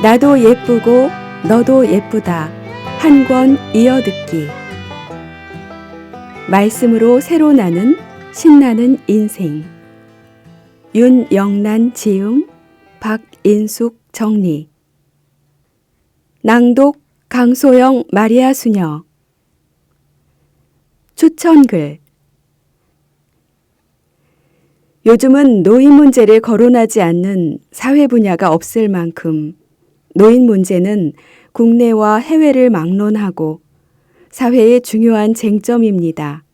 나도 예쁘고 너도 예쁘다. 한 권 이어듣기. 말씀으로 새로 나는 신나는 인생. 윤영란 지음, 박인숙 정리. 낭독 강소영 마리아 수녀. 추천글. 요즘은 노인 문제를 거론하지 않는 사회 분야가 없을 만큼 노인 문제는 국내와 해외를 막론하고 사회의 중요한 쟁점입니다.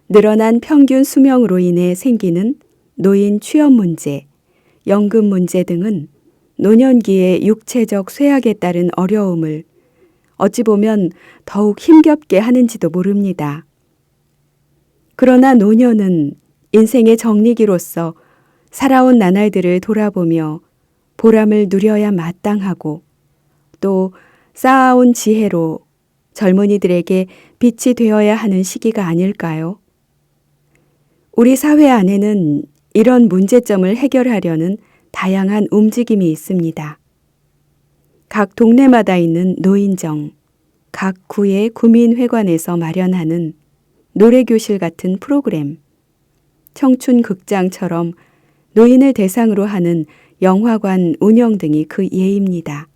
늘어난 평균 수명으로 인해 생기는 노인 취업 문제, 연금 문제 등은 노년기의 육체적 쇠약에 따른 어려움을 어찌 보면 더욱 힘겹게 하는지도 모릅니다. 그러나 노년은 인생의 정리기로서 살아온 나날들을 돌아보며 보람을 누려야 마땅하고 또 쌓아온 지혜로 젊은이들에게 빛이 되어야 하는 시기가 아닐까요? 우리 사회 안에는 이런 문제점을 해결하려는 다양한 움직임이 있습니다. 각 동네마다 있는 노인정, 각 구의 구민회관에서 마련하는 노래교실 같은 프로그램, 청춘극장처럼 노인을 대상으로 하는 영화관 운영 등이 그 예입니다.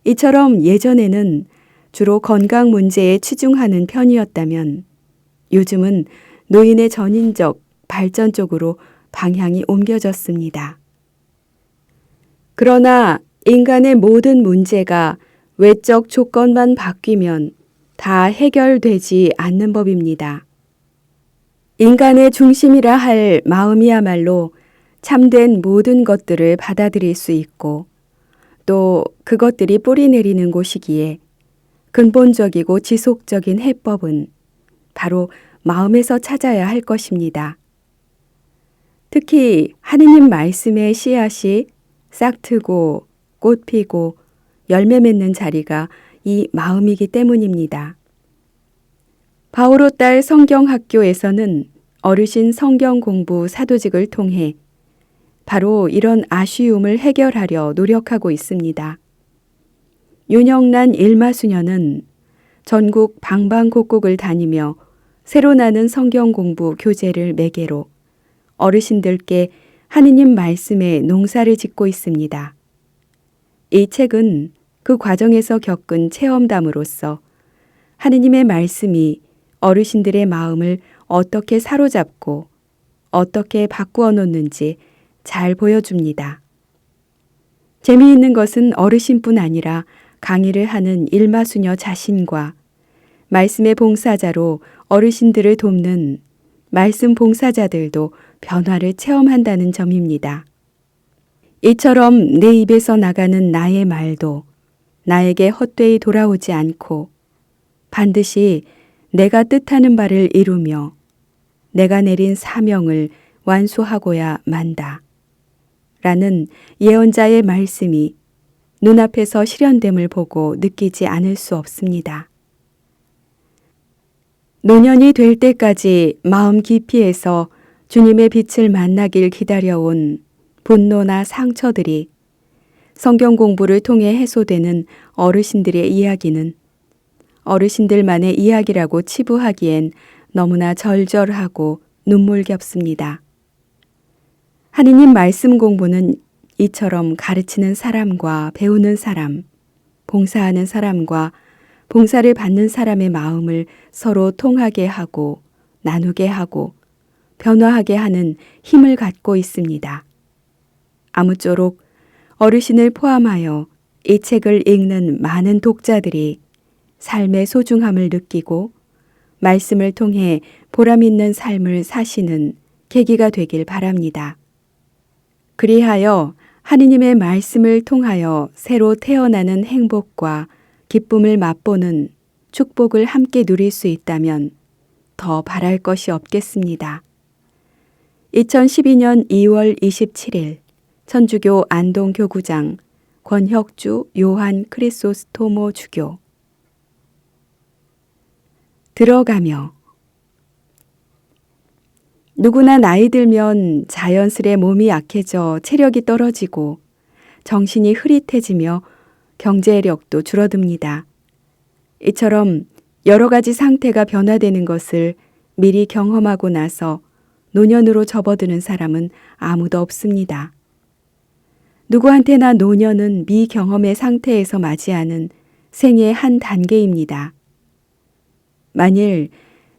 이처럼 예전에는 주로 건강 문제에 치중하는 편이었다면 요즘은 노인의 전인적 발전 쪽으로 방향이 옮겨졌습니다. 그러나 인간의 모든 문제가 외적 조건만 바뀌면 다 해결되지 않는 법입니다. 인간의 중심이라 할 마음이야말로 참된 모든 것들을 받아들일 수 있고 또 그것들이 뿌리 내리는 곳이기에 근본적이고 지속적인 해법은 바로 마음에서 찾아야 할 것입니다. 특히 하느님 말씀의 씨앗이 싹트고 꽃 피고 열매 맺는 자리가 이 마음이기 때문입니다. 바오로 딸 성경학교에서는 어르신 성경 공부 사도직을 통해 바로 이런 아쉬움을 해결하려 노력하고 있습니다. 윤영란 일마수녀는 전국 방방곡곡을 다니며 새로 나는 성경 공부 교재를 매개로 어르신들께 하느님 말씀에 농사를 짓고 있습니다. 이 책은 그 과정에서 겪은 체험담으로써 하느님의 말씀이 어르신들의 마음을 어떻게 사로잡고 어떻게 바꾸어 놓는지 잘 보여줍니다. 재미있는 것은 어르신뿐 아니라 강의를 하는 일마수녀 자신과 말씀의 봉사자로 어르신들을 돕는 말씀 봉사자들도 변화를 체험한다는 점입니다. 이처럼 내 입에서 나가는 나의 말도 나에게 헛되이 돌아오지 않고 반드시 내가 뜻하는 바를 이루며 내가 내린 사명을 완수하고야 만다. 라는 예언자의 말씀이 눈앞에서 실현됨을 보고 느끼지 않을 수 없습니다. 노년이 될 때까지 마음 깊이에서 주님의 빛을 만나길 기다려온 분노나 상처들이 성경 공부를 통해 해소되는 어르신들의 이야기는 어르신들만의 이야기라고 치부하기엔 너무나 절절하고 눈물겹습니다. 하느님 말씀 공부는 이처럼 가르치는 사람과 배우는 사람, 봉사하는 사람과 봉사를 받는 사람의 마음을 서로 통하게 하고 나누게 하고 변화하게 하는 힘을 갖고 있습니다. 아무쪼록 어르신을 포함하여 이 책을 읽는 많은 독자들이 삶의 소중함을 느끼고 말씀을 통해 보람 있는 삶을 사시는 계기가 되길 바랍니다. 그리하여 하느님의 말씀을 통하여 새로 태어나는 행복과 기쁨을 맛보는 축복을 함께 누릴 수 있다면 더 바랄 것이 없겠습니다. 2012년 2월 27일 천주교 안동교구장 권혁주 요한 크리소스토모 주교. 들어가며. 누구나 나이 들면 자연스레 몸이 약해져 체력이 떨어지고 정신이 흐릿해지며 경제력도 줄어듭니다. 이처럼 여러 가지 상태가 변화되는 것을 미리 경험하고 나서 노년으로 접어드는 사람은 아무도 없습니다. 누구한테나 노년은 미경험의 상태에서 맞이하는 생의 한 단계입니다. 만일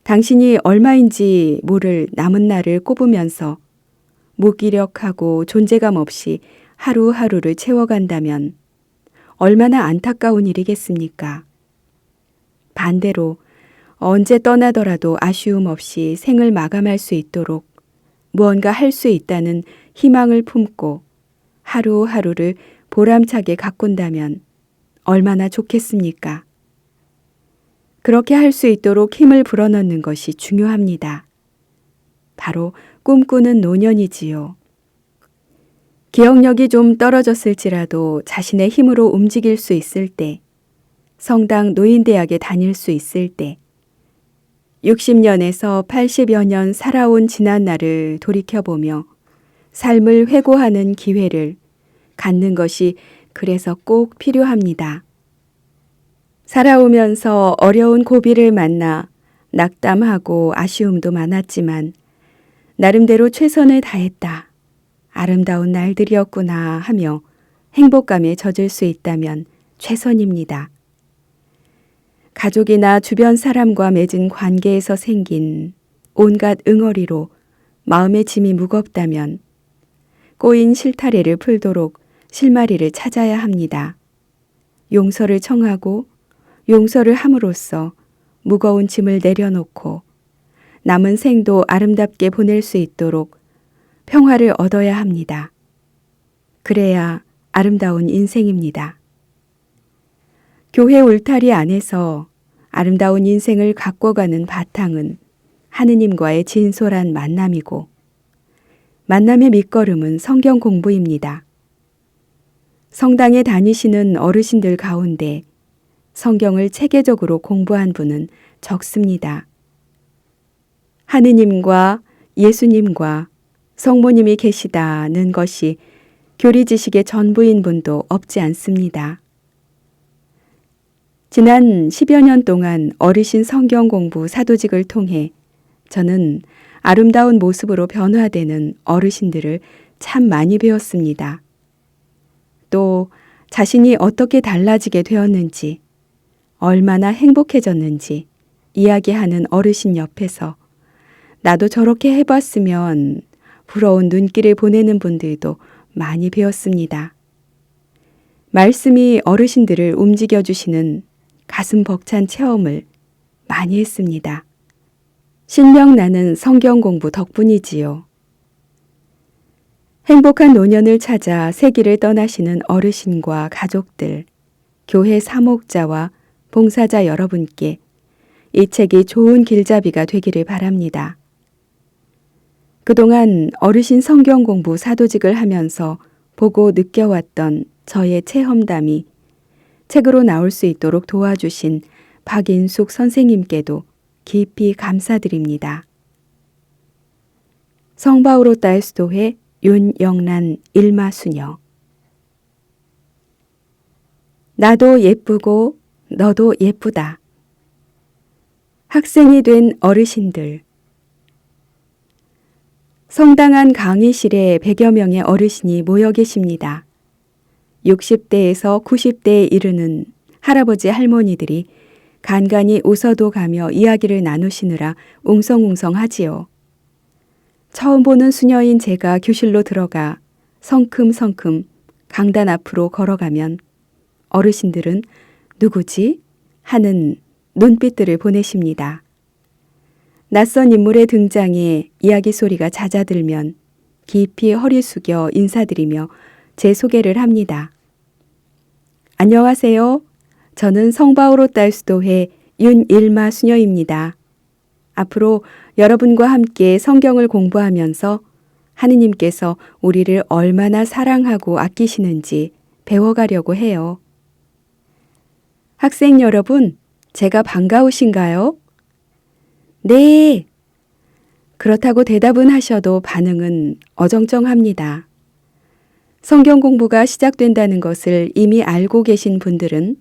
당신이 얼마인지 모를 남은 날을 꼽으면서 무기력하고 존재감 없이 하루하루를 채워간다면 얼마나 안타까운 일이겠습니까? 반대로 언제 떠나더라도 아쉬움 없이 생을 마감할 수 있도록 무언가 할 수 있다는 희망을 품고 하루하루를 보람차게 가꾼다면 얼마나 좋겠습니까? 그렇게 할 수 있도록 힘을 불어넣는 것이 중요합니다. 바로 꿈꾸는 노년이지요. 기억력이 좀 떨어졌을지라도 자신의 힘으로 움직일 수 있을 때, 성당 노인대학에 다닐 수 있을 때, 60년에서 80여 년 살아온 지난 날을 돌이켜보며 삶을 회고하는 기회를 갖는 것이 그래서 꼭 필요합니다. 살아오면서 어려운 고비를 만나 낙담하고 아쉬움도 많았지만 나름대로 최선을 다했다. 아름다운 날들이었구나 하며 행복감에 젖을 수 있다면 최선입니다. 가족이나 주변 사람과 맺은 관계에서 생긴 온갖 응어리로 마음의 짐이 무겁다면 꼬인 실타래를 풀도록 실마리를 찾아야 합니다. 용서를 청하고 용서를 함으로써 무거운 짐을 내려놓고 남은 생도 아름답게 보낼 수 있도록 평화를 얻어야 합니다. 그래야 아름다운 인생입니다. 교회 울타리 안에서 아름다운 인생을 가꿔가는 바탕은 하느님과의 진솔한 만남이고 만남의 밑거름은 성경 공부입니다. 성당에 다니시는 어르신들 가운데 성경을 체계적으로 공부한 분은 적습니다. 하느님과 예수님과 성모님이 계시다는 것이 교리 지식의 전부인 분도 없지 않습니다. 지난 10여 년 동안 어르신 성경 공부 사도직을 통해 저는 아름다운 모습으로 변화되는 어르신들을 참 많이 배웠습니다. 또 자신이 어떻게 달라지게 되었는지, 얼마나 행복해졌는지 이야기하는 어르신 옆에서 나도 저렇게 해봤으면 부러운 눈길을 보내는 분들도 많이 배웠습니다. 말씀이 어르신들을 움직여주시는 가슴 벅찬 체험을 많이 했습니다. 신명나는 성경 공부 덕분이지요. 행복한 노년을 찾아 세기를 떠나시는 어르신과 가족들, 교회 사목자와 봉사자 여러분께 이 책이 좋은 길잡이가 되기를 바랍니다. 그동안 어르신 성경 공부 사도직을 하면서 보고 느껴왔던 저의 체험담이 책으로 나올 수 있도록 도와주신 박인숙 선생님께도 깊이 감사드립니다. 성바오로 딸수도회 윤영란 일마수녀. 나도 예쁘고 너도 예쁘다. 학생이 된 어르신들. 성당 안 강의실에 100여 명의 어르신이 모여 계십니다. 60대에서 90대에 이르는 할아버지 할머니들이 간간히 웃어도 가며 이야기를 나누시느라 웅성웅성하지요. 처음 보는 수녀인 제가 교실로 들어가 성큼성큼 강단 앞으로 걸어가면 어르신들은 누구지? 하는 눈빛들을 보내십니다. 낯선 인물의 등장에 이야기 소리가 잦아들면 깊이 허리 숙여 인사드리며 제 소개를 합니다. 안녕하세요. 저는 성바오로 딸수도회 윤일마 수녀입니다. 앞으로 여러분과 함께 성경을 공부하면서 하느님께서 우리를 얼마나 사랑하고 아끼시는지 배워가려고 해요. 학생 여러분, 제가 반가우신가요? 네. 그렇다고 대답은 하셔도 반응은 어정쩡합니다. 성경 공부가 시작된다는 것을 이미 알고 계신 분들은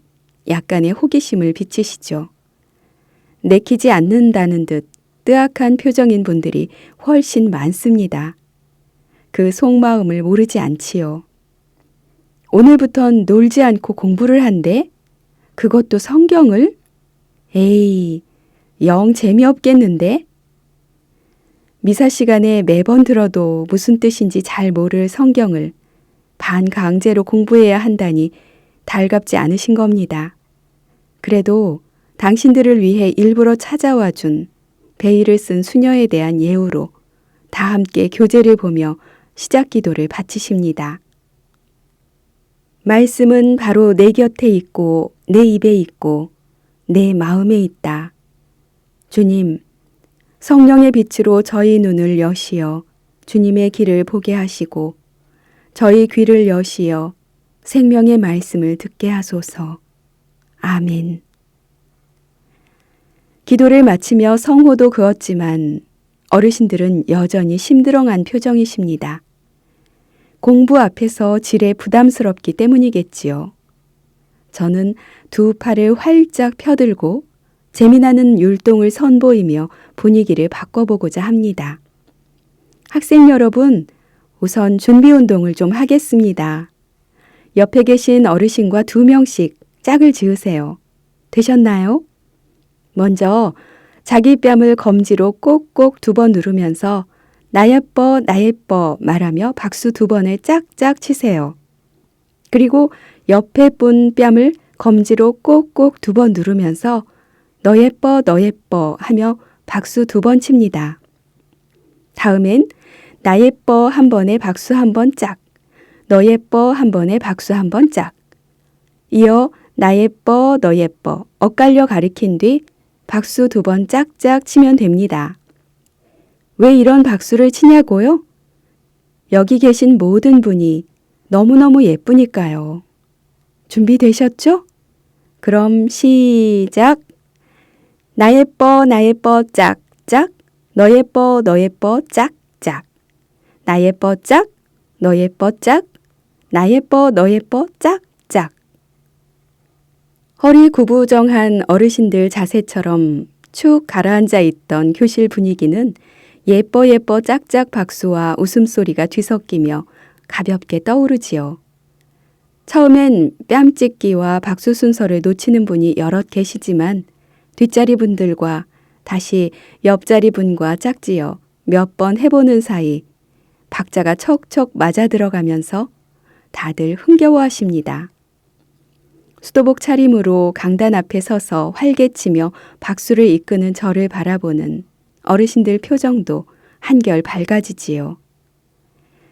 약간의 호기심을 비치시죠. 내키지 않는다는 듯 뜨악한 표정인 분들이 훨씬 많습니다. 그 속마음을 모르지 않지요. 오늘부턴 놀지 않고 공부를 한대? 그것도 성경을? 에이, 영 재미없겠는데? 미사 시간에 매번 들어도 무슨 뜻인지 잘 모를 성경을 반강제로 공부해야 한다니 달갑지 않으신 겁니다. 그래도 당신들을 위해 일부러 찾아와 준 베일을 쓴 수녀에 대한 예우로 다 함께 교재를 보며 시작 기도를 바치십니다. 말씀은 바로 내 곁에 있고 내 입에 있고 내 마음에 있다. 주님, 성령의 빛으로 저희 눈을 여시어 주님의 길을 보게 하시고 저희 귀를 여시어 생명의 말씀을 듣게 하소서. 아멘. 기도를 마치며 성호도 그었지만 어르신들은 여전히 심드렁한 표정이십니다. 공부 앞에서 지레 부담스럽기 때문이겠지요. 저는 두 팔을 활짝 펴들고 재미나는 율동을 선보이며 분위기를 바꿔보고자 합니다. 학생 여러분, 우선 준비 운동을 좀 하겠습니다. 옆에 계신 어르신과 2명씩 짝을 지으세요. 되셨나요? 먼저 자기 뺨을 검지로 꼭꼭 2번 누르면서 나 예뻐, 나 예뻐 말하며 박수 2번을 짝짝 치세요. 그리고 옆에 분 뺨을 검지로 꼭꼭 2번 누르면서 너 예뻐, 너 예뻐 하며 박수 2번 칩니다. 다음엔 나 예뻐 한 번에 박수 1번 짝, 너 예뻐 한 번에 박수 1번 짝. 이어 나 예뻐, 너 예뻐 엇갈려 가리킨 뒤 박수 2번 짝짝 치면 됩니다. 왜 이런 박수를 치냐고요? 여기 계신 모든 분이 너무너무 예쁘니까요. 준비되셨죠? 그럼 시작! 나 예뻐, 나 예뻐, 짝짝. 너 예뻐, 너 예뻐, 짝짝. 나 예뻐, 짝. 너 예뻐, 짝. 나 예뻐, 너 예뻐, 짝짝. 허리 구부정한 어르신들 자세처럼 축 가라앉아 있던 교실 분위기는 예뻐 예뻐 짝짝 박수와 웃음소리가 뒤섞이며 가볍게 떠오르지요. 처음엔 뺨찍기와 박수 순서를 놓치는 분이 여럿 계시지만 뒷자리 분들과 다시 옆자리 분과 짝지어 몇 번 해보는 사이 박자가 척척 맞아 들어가면서 다들 흥겨워하십니다. 수도복 차림으로 강단 앞에 서서 활개치며 박수를 이끄는 저를 바라보는 어르신들 표정도 한결 밝아지지요.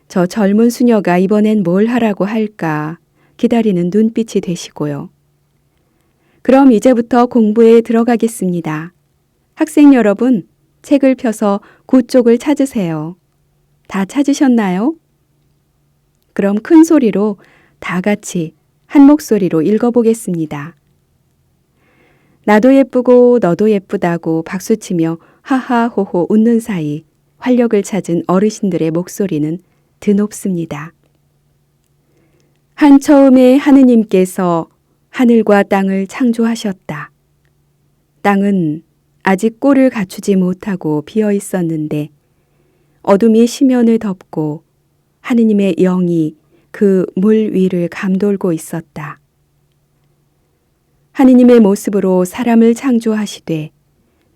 저 젊은 수녀가 이번엔 뭘 하라고 할까 기다리는 눈빛이 되시고요. 그럼 이제부터 공부에 들어가겠습니다. 학생 여러분, 책을 펴서 9쪽을 찾으세요. 다 찾으셨나요? 그럼 큰 소리로 다 같이 한 목소리로 읽어보겠습니다. 나도 예쁘고 너도 예쁘다고 박수치며 하하호호 웃는 사이 활력을 찾은 어르신들의 목소리는 드높습니다. 한처음에 하느님께서 하늘과 땅을 창조하셨다. 땅은 아직 꼴을 갖추지 못하고 비어 있었는데 어둠이 시면을 덮고 하느님의 영이 그 물 위를 감돌고 있었다. 하느님의 모습으로 사람을 창조하시되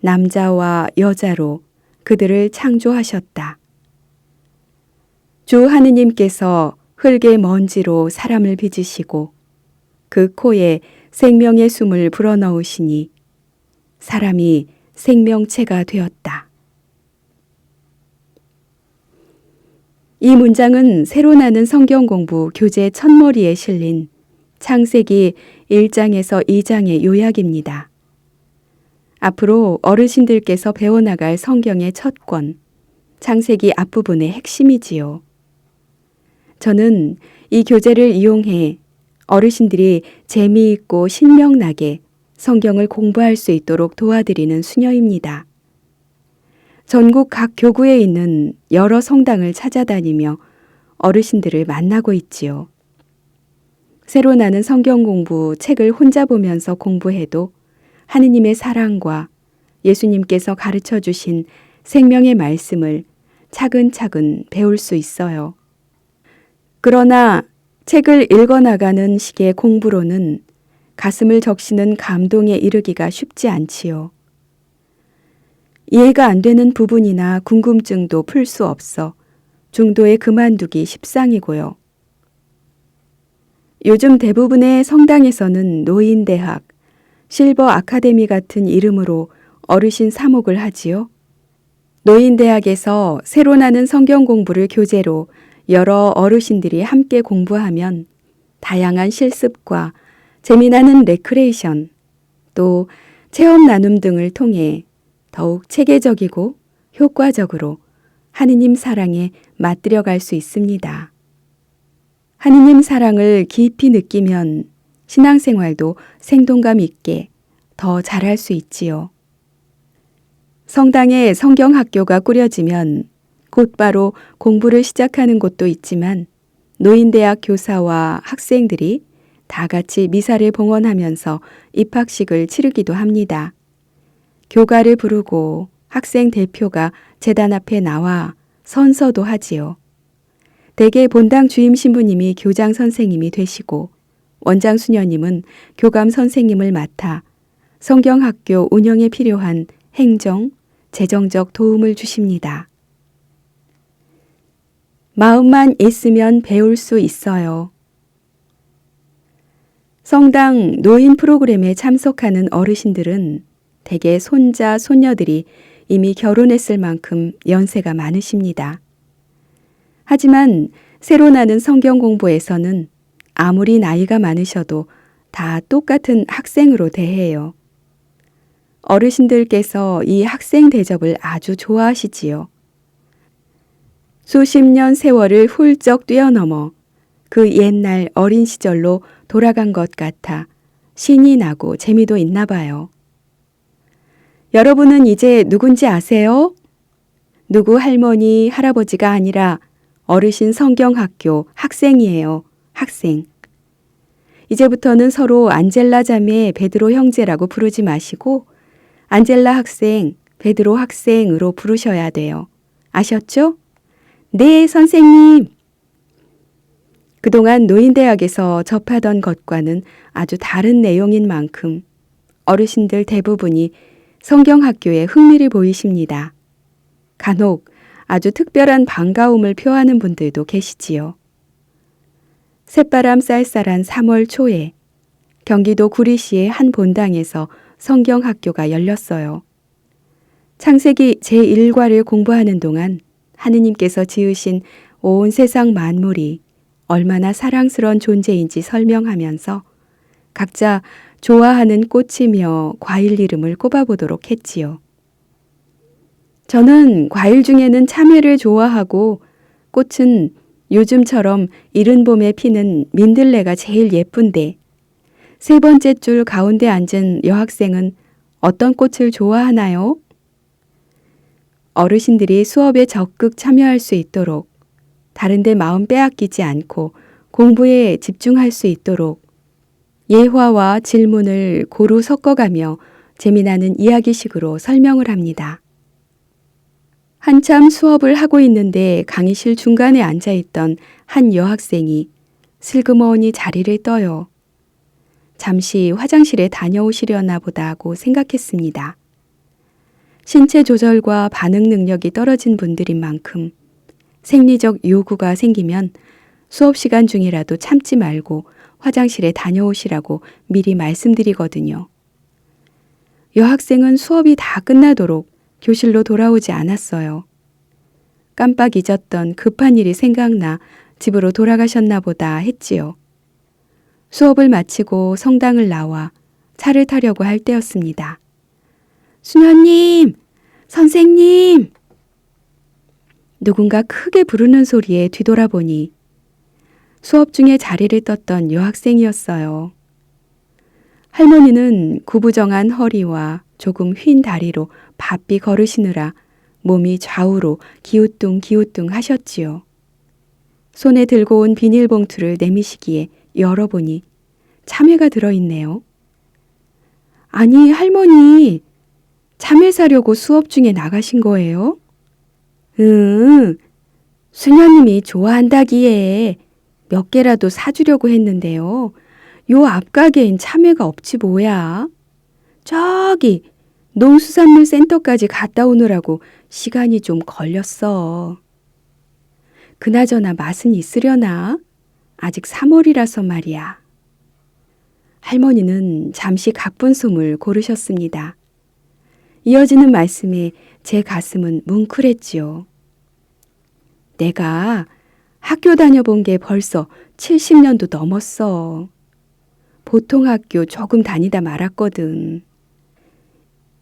남자와 여자로 그들을 창조하셨다. 주 하느님께서 흙의 먼지로 사람을 빚으시고 그 코에 생명의 숨을 불어넣으시니 사람이 생명체가 되었다. 이 문장은 새로 나는 성경 공부 교재 첫머리에 실린 창세기 1장에서 2장의 요약입니다. 앞으로 어르신들께서 배워나갈 성경의 첫 권, 창세기 앞부분의 핵심이지요. 저는 이 교재를 이용해 어르신들이 재미있고 신명나게 성경을 공부할 수 있도록 도와드리는 수녀입니다. 전국 각 교구에 있는 여러 성당을 찾아다니며 어르신들을 만나고 있지요. 새로 나는 성경 공부 책을 혼자 보면서 공부해도 하느님의 사랑과 예수님께서 가르쳐 주신 생명의 말씀을 차근차근 배울 수 있어요. 그러나 책을 읽어나가는 식의 공부로는 가슴을 적시는 감동에 이르기가 쉽지 않지요. 이해가 안 되는 부분이나 궁금증도 풀 수 없어 중도에 그만두기 십상이고요. 요즘 대부분의 성당에서는 노인대학, 실버 아카데미 같은 이름으로 어르신 사목을 하지요. 노인대학에서 새로 나는 성경 공부를 교재로 여러 어르신들이 함께 공부하면 다양한 실습과 재미나는 레크레이션, 또 체험 나눔 등을 통해 더욱 체계적이고 효과적으로 하느님 사랑에 맛들여갈 수 있습니다. 하느님 사랑을 깊이 느끼면 신앙생활도 생동감 있게 더 잘할 수 있지요. 성당에 성경학교가 꾸려지면 곧바로 공부를 시작하는 곳도 있지만 노인대학 교사와 학생들이 다 같이 미사를 봉헌하면서 입학식을 치르기도 합니다. 교가를 부르고 학생 대표가 제단 앞에 나와 선서도 하지요. 대개 본당 주임 신부님이 교장 선생님이 되시고 원장 수녀님은 교감 선생님을 맡아 성경학교 운영에 필요한 행정, 재정적 도움을 주십니다. 마음만 있으면 배울 수 있어요. 성당 노인 프로그램에 참석하는 어르신들은 대개 손자, 손녀들이 이미 결혼했을 만큼 연세가 많으십니다. 하지만 새로 나는 성경 공부에서는 아무리 나이가 많으셔도 다 똑같은 학생으로 대해요. 어르신들께서 이 학생 대접을 아주 좋아하시지요. 수십 년 세월을 훌쩍 뛰어넘어 그 옛날 어린 시절로 돌아간 것 같아 신이 나고 재미도 있나 봐요. 여러분은 이제 누군지 아세요? 누구 할머니, 할아버지가 아니라 어르신 성경학교 학생이에요. 학생. 이제부터는 서로 안젤라 자매, 베드로 형제라고 부르지 마시고 안젤라 학생, 베드로 학생으로 부르셔야 돼요. 아셨죠? 네, 선생님. 그동안 노인대학에서 접하던 것과는 아주 다른 내용인 만큼 어르신들 대부분이 성경학교에 흥미를 보이십니다. 간혹 아주 특별한 반가움을 표하는 분들도 계시지요. 새바람 쌀쌀한 3월 초에 경기도 구리시의 한 본당에서 성경학교가 열렸어요. 창세기 제1과를 공부하는 동안 하느님께서 지으신 온 세상 만물이 얼마나 사랑스러운 존재인지 설명하면서 각자 좋아하는 꽃이며 과일 이름을 꼽아보도록 했지요. 저는 과일 중에는 참외를 좋아하고 꽃은 요즘처럼 이른 봄에 피는 민들레가 제일 예쁜데 세 번째 줄 가운데 앉은 여학생은 어떤 꽃을 좋아하나요? 어르신들이 수업에 적극 참여할 수 있도록 다른 데 마음 빼앗기지 않고 공부에 집중할 수 있도록 예화와 질문을 고루 섞어가며 재미나는 이야기식으로 설명을 합니다. 한참 수업을 하고 있는데 강의실 중간에 앉아있던 한 여학생이 슬그머니 자리를 떠요. 잠시 화장실에 다녀오시려나 보다 하고 생각했습니다. 신체 조절과 반응 능력이 떨어진 분들인 만큼 생리적 요구가 생기면 수업 시간 중이라도 참지 말고 화장실에 다녀오시라고 미리 말씀드리거든요. 여학생은 수업이 다 끝나도록 교실로 돌아오지 않았어요. 깜빡 잊었던 급한 일이 생각나 집으로 돌아가셨나 보다 했지요. 수업을 마치고 성당을 나와 차를 타려고 할 때였습니다. 수녀님! 선생님! 누군가 크게 부르는 소리에 뒤돌아보니 수업 중에 자리를 떴던 여학생이었어요. 할머니는 구부정한 허리와 조금 휜 다리로 바삐 걸으시느라 몸이 좌우로 기우뚱 하셨지요. 손에 들고 온 비닐봉투를 내미시기에 열어보니 참외가 들어있네요. 아니, 할머니, 참외 사려고 수업 중에 나가신 거예요? 응, 수녀님이 좋아한다기에 몇 개라도 사주려고 했는데요. 요 앞가게엔 참외가 없지 뭐야. 저기 농수산물 센터까지 갔다 오느라고 시간이 좀 걸렸어. 그나저나 맛은 있으려나? 아직 3월이라서 말이야. 할머니는 잠시 가쁜 숨을 고르셨습니다. 이어지는 말씀에 제 가슴은 뭉클했지요. 내가 학교 다녀본 게 벌써 70년도 넘었어. 보통 학교 조금 다니다 말았거든.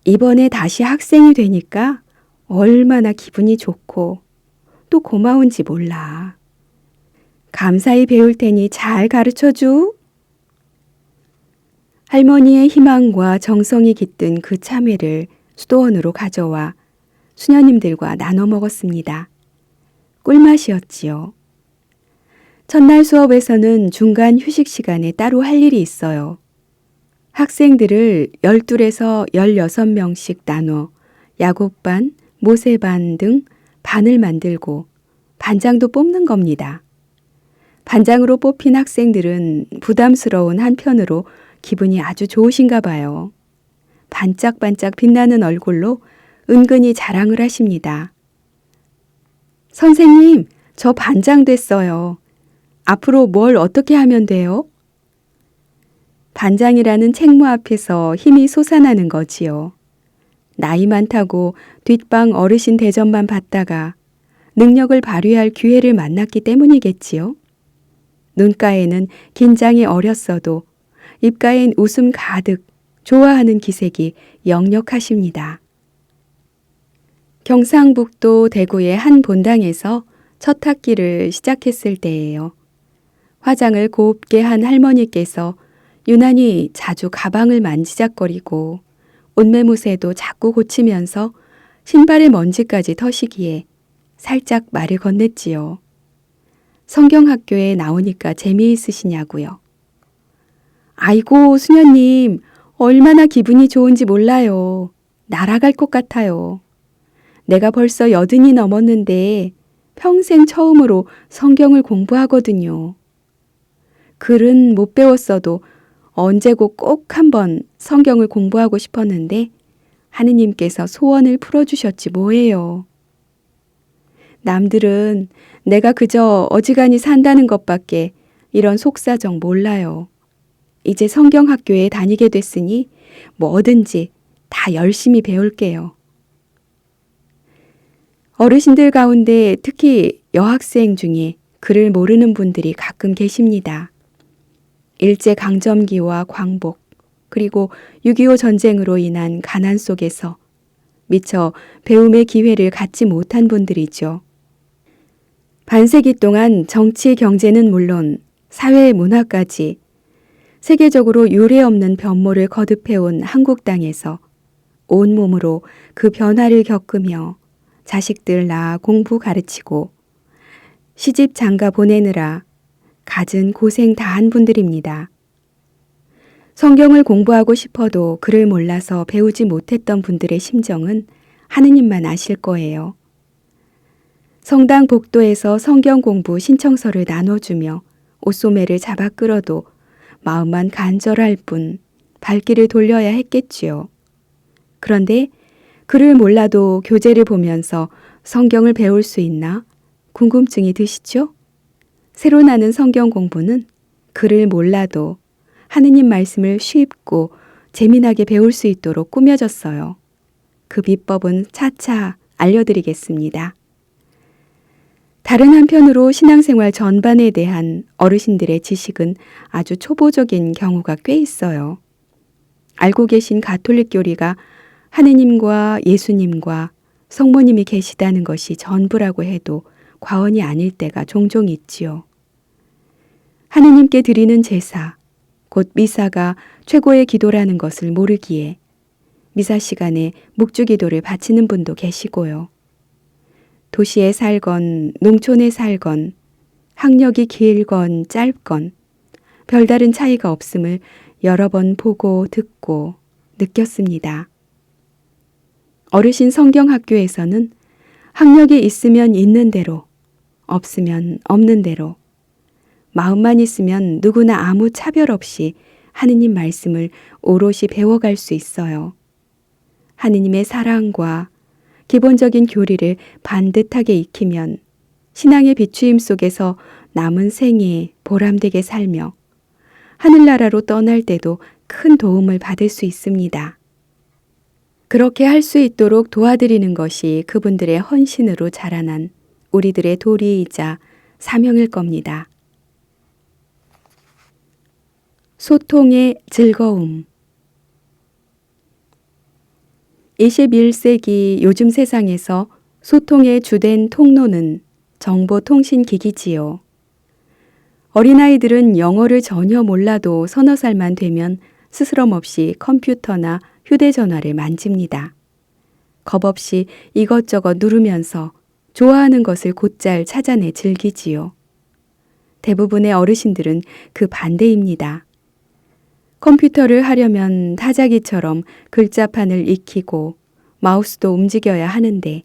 이번에 다시 학생이 되니까 얼마나 기분이 좋고 또 고마운지 몰라. 감사히 배울 테니 잘 가르쳐줘. 할머니의 희망과 정성이 깃든 그 참외를 수도원으로 가져와 수녀님들과 나눠 먹었습니다. 꿀맛이었지요. 첫날 수업에서는 중간 휴식 시간에 따로 할 일이 있어요. 학생들을 12에서 16명씩 나눠 야곱반, 모세반 등 반을 만들고 반장도 뽑는 겁니다. 반장으로 뽑힌 학생들은 부담스러운 한편으로 기분이 아주 좋으신가 봐요. 반짝반짝 빛나는 얼굴로 은근히 자랑을 하십니다. 선생님, 저 반장 됐어요. 앞으로 뭘 어떻게 하면 돼요? 반장이라는 책무 앞에서 힘이 솟아나는 거지요. 나이 많다고 뒷방 어르신 대접만 받다가 능력을 발휘할 기회를 만났기 때문이겠지요. 눈가에는 긴장이 어렸어도 입가엔 웃음 가득 좋아하는 기색이 역력하십니다. 경상북도 대구의 한 본당에서 첫 학기를 시작했을 때예요. 화장을 곱게 한 할머니께서 유난히 자주 가방을 만지작거리고 옷매무새도 자꾸 고치면서 신발의 먼지까지 터시기에 살짝 말을 건넸지요. 성경학교에 나오니까 재미있으시냐고요. 아이고, 수녀님, 얼마나 기분이 좋은지 몰라요. 날아갈 것 같아요. 내가 벌써 80이 넘었는데 평생 처음으로 성경을 공부하거든요. 글은 못 배웠어도 언제고 꼭 한번 성경을 공부하고 싶었는데 하느님께서 소원을 풀어주셨지 뭐예요. 남들은 내가 그저 어지간히 산다는 것밖에 이런 속사정 몰라요. 이제 성경학교에 다니게 됐으니 뭐든지 다 열심히 배울게요. 어르신들 가운데 특히 여학생 중에 글을 모르는 분들이 가끔 계십니다. 일제강점기와 광복, 그리고 6.25 전쟁으로 인한 가난 속에서 미처 배움의 기회를 갖지 못한 분들이죠. 반세기 동안 정치, 경제는 물론 사회, 문화까지 세계적으로 유례없는 변모를 거듭해온 한국 땅에서 온몸으로 그 변화를 겪으며 자식들 낳아 공부 가르치고 시집 장가 보내느라 갖은 고생 다한 분들입니다. 성경을 공부하고 싶어도 글을 몰라서 배우지 못했던 분들의 심정은 하느님만 아실 거예요. 성당 복도에서 성경 공부 신청서를 나눠주며 옷소매를 잡아 끌어도 마음만 간절할 뿐 발길을 돌려야 했겠지요. 그런데 글을 몰라도 교재를 보면서 성경을 배울 수 있나 궁금증이 드시죠? 새로 나는 성경 공부는 글을 몰라도 하느님 말씀을 쉽고 재미나게 배울 수 있도록 꾸며졌어요. 그 비법은 차차 알려드리겠습니다. 다른 한편으로 신앙생활 전반에 대한 어르신들의 지식은 아주 초보적인 경우가 꽤 있어요. 알고 계신 가톨릭 교리가 하느님과 예수님과 성모님이 계시다는 것이 전부라고 해도 과언이 아닐 때가 종종 있지요. 하느님께 드리는 제사, 곧 미사가 최고의 기도라는 것을 모르기에 미사 시간에 묵주기도를 바치는 분도 계시고요. 도시에 살건 농촌에 살건 학력이 길건 짧건 별다른 차이가 없음을 여러 번 보고 듣고 느꼈습니다. 어르신 성경학교에서는 학력이 있으면 있는 대로, 없으면 없는 대로, 마음만 있으면 누구나 아무 차별 없이 하느님 말씀을 오롯이 배워갈 수 있어요. 하느님의 사랑과 기본적인 교리를 반듯하게 익히면 신앙의 비추임 속에서 남은 생에 보람되게 살며 하늘나라로 떠날 때도 큰 도움을 받을 수 있습니다. 그렇게 할 수 있도록 도와드리는 것이 그분들의 헌신으로 자라난 우리들의 도리이자 사명일 겁니다. 소통의 즐거움. 21세기 요즘 세상에서 소통의 주된 통로는 정보통신기기지요. 어린아이들은 영어를 전혀 몰라도 서너 살만 되면 스스럼 없이 컴퓨터나 휴대전화를 만집니다. 겁 없이 이것저것 누르면서 좋아하는 것을 곧잘 찾아내 즐기지요. 대부분의 어르신들은 그 반대입니다. 컴퓨터를 하려면 타자기처럼 글자판을 익히고 마우스도 움직여야 하는데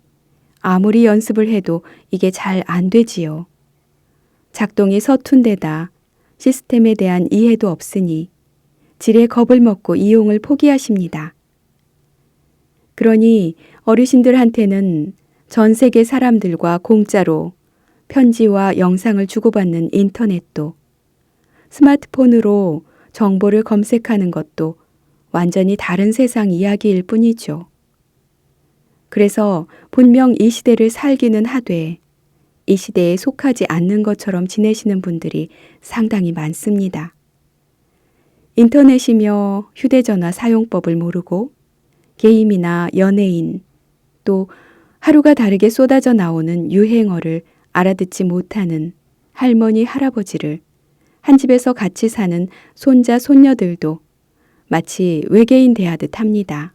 아무리 연습을 해도 이게 잘 안 되지요. 작동이 서툰 데다 시스템에 대한 이해도 없으니 지레 겁을 먹고 이용을 포기하십니다. 그러니 어르신들한테는 전 세계 사람들과 공짜로 편지와 영상을 주고받는 인터넷도, 스마트폰으로 정보를 검색하는 것도 완전히 다른 세상 이야기일 뿐이죠. 그래서 분명 이 시대를 살기는 하되 이 시대에 속하지 않는 것처럼 지내시는 분들이 상당히 많습니다. 인터넷이며 휴대전화 사용법을 모르고 게임이나 연예인, 또 하루가 다르게 쏟아져 나오는 유행어를 알아듣지 못하는 할머니, 할아버지를 한 집에서 같이 사는 손자, 손녀들도 마치 외계인 대하듯 합니다.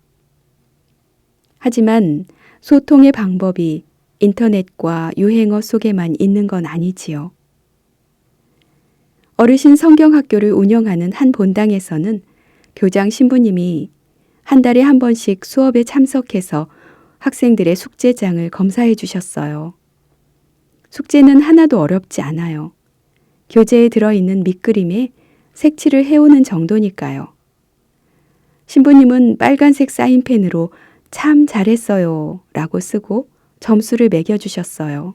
하지만 소통의 방법이 인터넷과 유행어 속에만 있는 건 아니지요. 어르신 성경학교를 운영하는 한 본당에서는 교장 신부님이 한 달에 한 번씩 수업에 참석해서 학생들의 숙제장을 검사해 주셨어요. 숙제는 하나도 어렵지 않아요. 교재에 들어있는 밑그림에 색칠을 해오는 정도니까요. 신부님은 빨간색 사인펜으로 참 잘했어요 라고 쓰고 점수를 매겨주셨어요.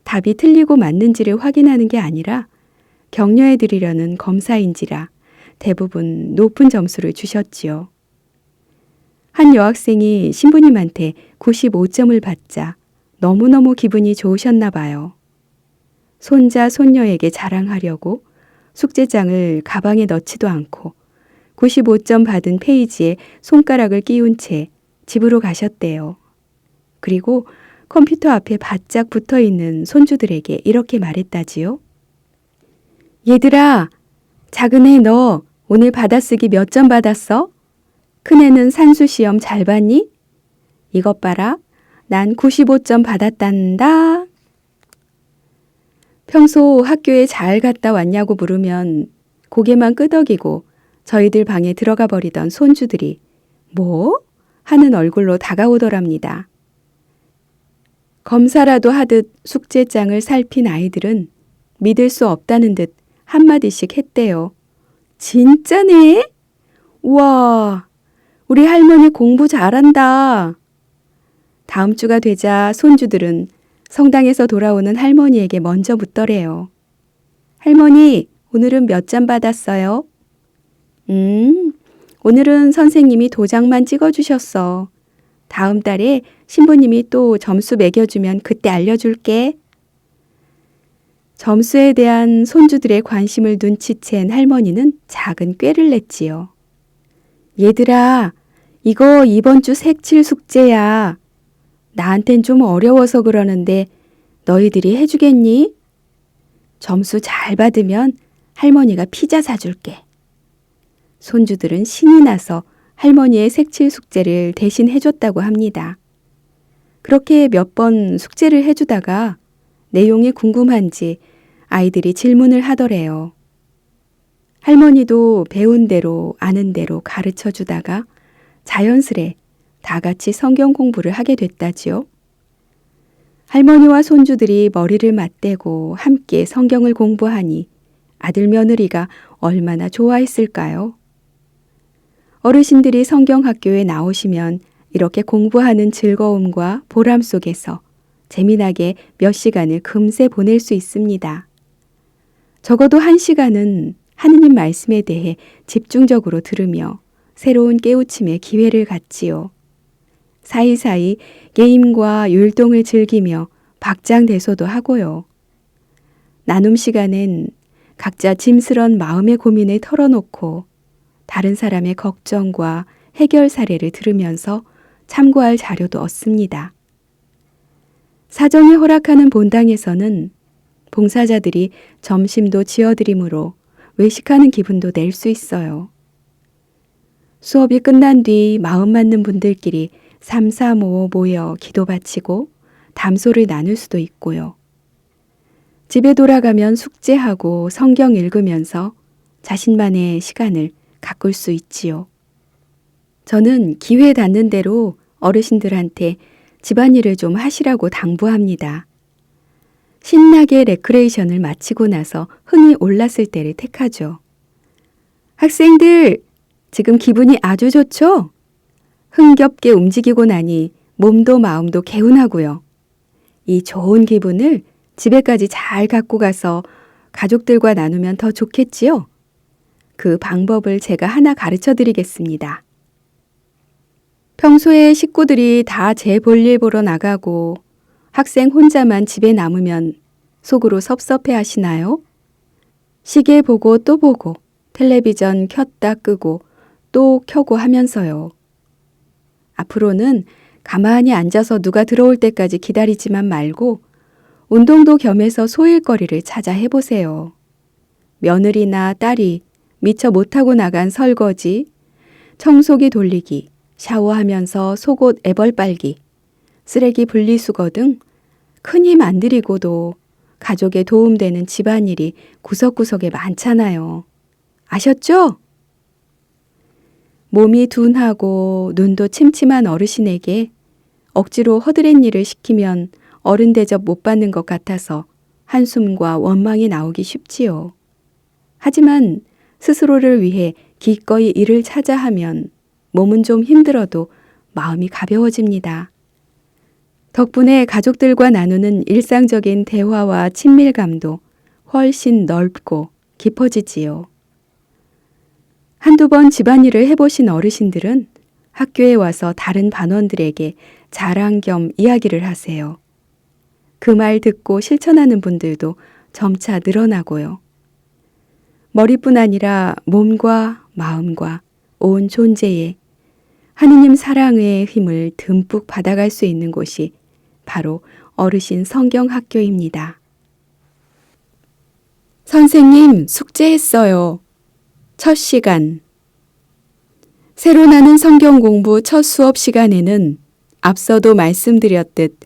답이 틀리고 맞는지를 확인하는 게 아니라 격려해 드리려는 검사인지라 대부분 높은 점수를 주셨지요. 한 여학생이 신부님한테 95점을 받자 너무너무 기분이 좋으셨나 봐요. 손자, 손녀에게 자랑하려고 숙제장을 가방에 넣지도 않고 95점 받은 페이지에 손가락을 끼운 채 집으로 가셨대요. 그리고 컴퓨터 앞에 바짝 붙어 있는 손주들에게 이렇게 말했다지요. 얘들아, 작은애 너 오늘 받아쓰기 몇 점 받았어? 큰애는 산수시험 잘 봤니? 이것 봐라. 난 95점 받았단다. 평소 학교에 잘 갔다 왔냐고 물으면 고개만 끄덕이고 저희들 방에 들어가 버리던 손주들이 뭐? 하는 얼굴로 다가오더랍니다. 검사라도 하듯 숙제장을 살핀 아이들은 믿을 수 없다는 듯 한마디씩 했대요. 진짜네? 우와, 우리 할머니 공부 잘한다. 다음 주가 되자 손주들은 성당에서 돌아오는 할머니에게 먼저 묻더래요. 할머니, 오늘은 몇 점 받았어요? 오늘은 선생님이 도장만 찍어주셨어. 다음 달에 신부님이 또 점수 매겨주면 그때 알려줄게. 점수에 대한 손주들의 관심을 눈치챈 할머니는 작은 꾀를 냈지요. 얘들아, 이거 이번 주 색칠 숙제야. 나한텐 좀 어려워서 그러는데 너희들이 해주겠니? 점수 잘 받으면 할머니가 피자 사줄게. 손주들은 신이 나서 할머니의 색칠 숙제를 대신 해줬다고 합니다. 그렇게 몇 번 숙제를 해주다가 내용이 궁금한지 아이들이 질문을 하더래요. 할머니도 배운 대로 아는 대로 가르쳐 주다가 자연스레 다 같이 성경 공부를 하게 됐다지요. 할머니와 손주들이 머리를 맞대고 함께 성경을 공부하니 아들 며느리가 얼마나 좋아했을까요? 어르신들이 성경학교에 나오시면 이렇게 공부하는 즐거움과 보람 속에서 재미나게 몇 시간을 금세 보낼 수 있습니다. 적어도 1시간은 하느님 말씀에 대해 집중적으로 들으며 새로운 깨우침의 기회를 갖지요. 사이사이 게임과 율동을 즐기며 박장대소도 하고요. 나눔 시간엔 각자 짐스런 마음의 고민을 털어놓고 다른 사람의 걱정과 해결 사례를 들으면서 참고할 자료도 얻습니다. 사정이 허락하는 본당에서는 봉사자들이 점심도 지어드림으로 외식하는 기분도 낼 수 있어요. 수업이 끝난 뒤 마음 맞는 분들끼리 삼삼오오 모여 기도 바치고 담소를 나눌 수도 있고요. 집에 돌아가면 숙제하고 성경 읽으면서 자신만의 시간을 가꿀 수 있지요. 저는 기회 닿는 대로 어르신들한테 집안일을 좀 하시라고 당부합니다. 신나게 레크레이션을 마치고 나서 흥이 올랐을 때를 택하죠. 학생들, 지금 기분이 아주 좋죠? 흥겹게 움직이고 나니 몸도 마음도 개운하고요. 이 좋은 기분을 집에까지 잘 갖고 가서 가족들과 나누면 더 좋겠지요? 그 방법을 제가 하나 가르쳐 드리겠습니다. 평소에 식구들이 다 제 볼일 보러 나가고 학생 혼자만 집에 남으면 속으로 섭섭해 하시나요? 시계 보고 또 보고 텔레비전 켰다 끄고 또 켜고 하면서요. 앞으로는 가만히 앉아서 누가 들어올 때까지 기다리지만 말고 운동도 겸해서 소일거리를 찾아 해보세요. 며느리나 딸이 미처 못하고 나간 설거지, 청소기 돌리기, 샤워하면서 속옷 애벌 빨기, 쓰레기 분리수거 등 큰 힘 안 들이고도 가족에 도움되는 집안일이 구석구석에 많잖아요. 아셨죠? 몸이 둔하고 눈도 침침한 어르신에게 억지로 허드렛 일을 시키면 어른 대접 못 받는 것 같아서 한숨과 원망이 나오기 쉽지요. 하지만 스스로를 위해 기꺼이 일을 찾아 하면 몸은 좀 힘들어도 마음이 가벼워집니다. 덕분에 가족들과 나누는 일상적인 대화와 친밀감도 훨씬 넓고 깊어지지요. 한두 번 집안일을 해보신 어르신들은 학교에 와서 다른 반원들에게 자랑 겸 이야기를 하세요. 그 말 듣고 실천하는 분들도 점차 늘어나고요. 머리뿐 아니라 몸과 마음과 온 존재에 하느님 사랑의 힘을 듬뿍 받아갈 수 있는 곳이 바로 어르신 성경학교입니다. 선생님, 숙제했어요. 첫 시간. 새로 나는 성경 공부 첫 수업 시간에는 앞서도 말씀드렸듯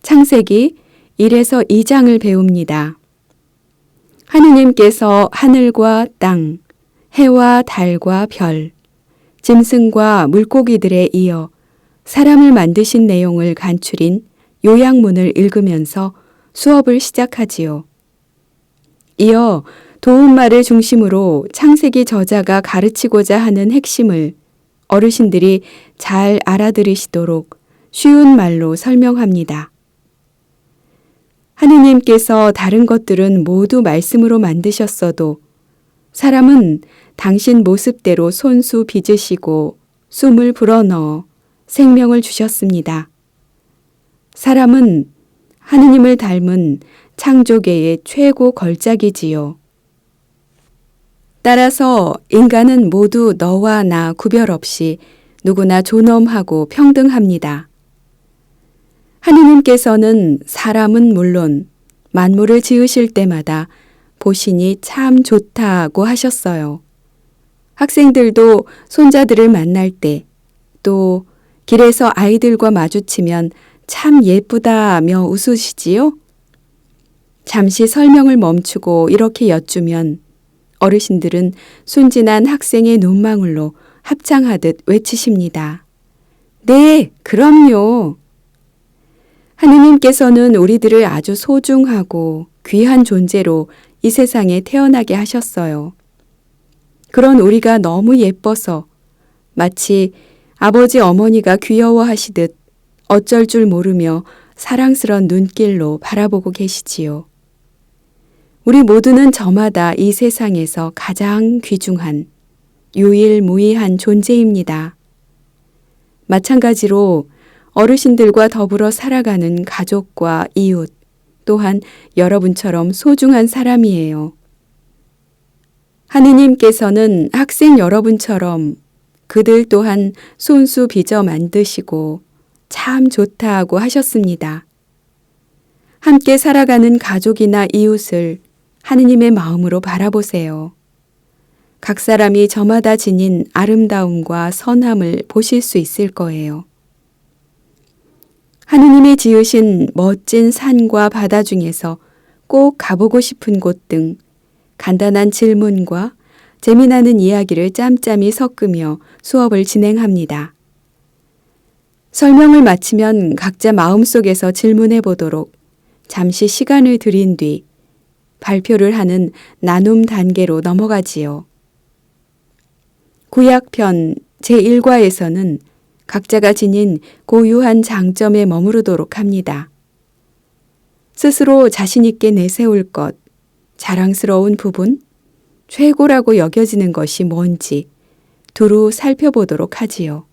창세기 1에서 2장을 배웁니다. 하느님께서 하늘과 땅, 해와 달과 별, 짐승과 물고기들에 이어 사람을 만드신 내용을 간추린 요약문을 읽으면서 수업을 시작하지요. 이어 도움말을 중심으로 창세기 저자가 가르치고자 하는 핵심을 어르신들이 잘 알아들으시도록 쉬운 말로 설명합니다. 하느님께서 다른 것들은 모두 말씀으로 만드셨어도 사람은 당신 모습대로 손수 빚으시고 숨을 불어넣어 생명을 주셨습니다. 사람은 하느님을 닮은 창조계의 최고 걸작이지요. 따라서 인간은 모두 너와 나 구별 없이 누구나 존엄하고 평등합니다. 하느님께서는 사람은 물론 만물을 지으실 때마다 보시니 참 좋다고 하셨어요. 학생들도 손자들을 만날 때, 또 길에서 아이들과 마주치면 참 예쁘다며 웃으시지요? 잠시 설명을 멈추고 이렇게 여쭈면 어르신들은 순진한 학생의 눈망울로 합창하듯 외치십니다. 네, 그럼요. 하느님께서는 우리들을 아주 소중하고 귀한 존재로 이 세상에 태어나게 하셨어요. 그런 우리가 너무 예뻐서 마치 아버지 어머니가 귀여워하시듯 어쩔 줄 모르며 사랑스런 눈길로 바라보고 계시지요. 우리 모두는 저마다 이 세상에서 가장 귀중한 유일무이한 존재입니다. 마찬가지로 어르신들과 더불어 살아가는 가족과 이웃 또한 여러분처럼 소중한 사람이에요. 하느님께서는 학생 여러분처럼 그들 또한 손수 빚어 만드시고 참 좋다 하고 하셨습니다. 함께 살아가는 가족이나 이웃을 하느님의 마음으로 바라보세요. 각 사람이 저마다 지닌 아름다움과 선함을 보실 수 있을 거예요. 하느님이 지으신 멋진 산과 바다 중에서 꼭 가보고 싶은 곳 등 간단한 질문과 재미나는 이야기를 짬짬이 섞으며 수업을 진행합니다. 설명을 마치면 각자 마음속에서 질문해 보도록 잠시 시간을 들인 뒤 발표를 하는 나눔 단계로 넘어가지요. 구약편 제1과에서는 각자가 지닌 고유한 장점에 머무르도록 합니다. 스스로 자신 있게 내세울 것, 자랑스러운 부분, 최고라고 여겨지는 것이 뭔지 두루 살펴보도록 하지요.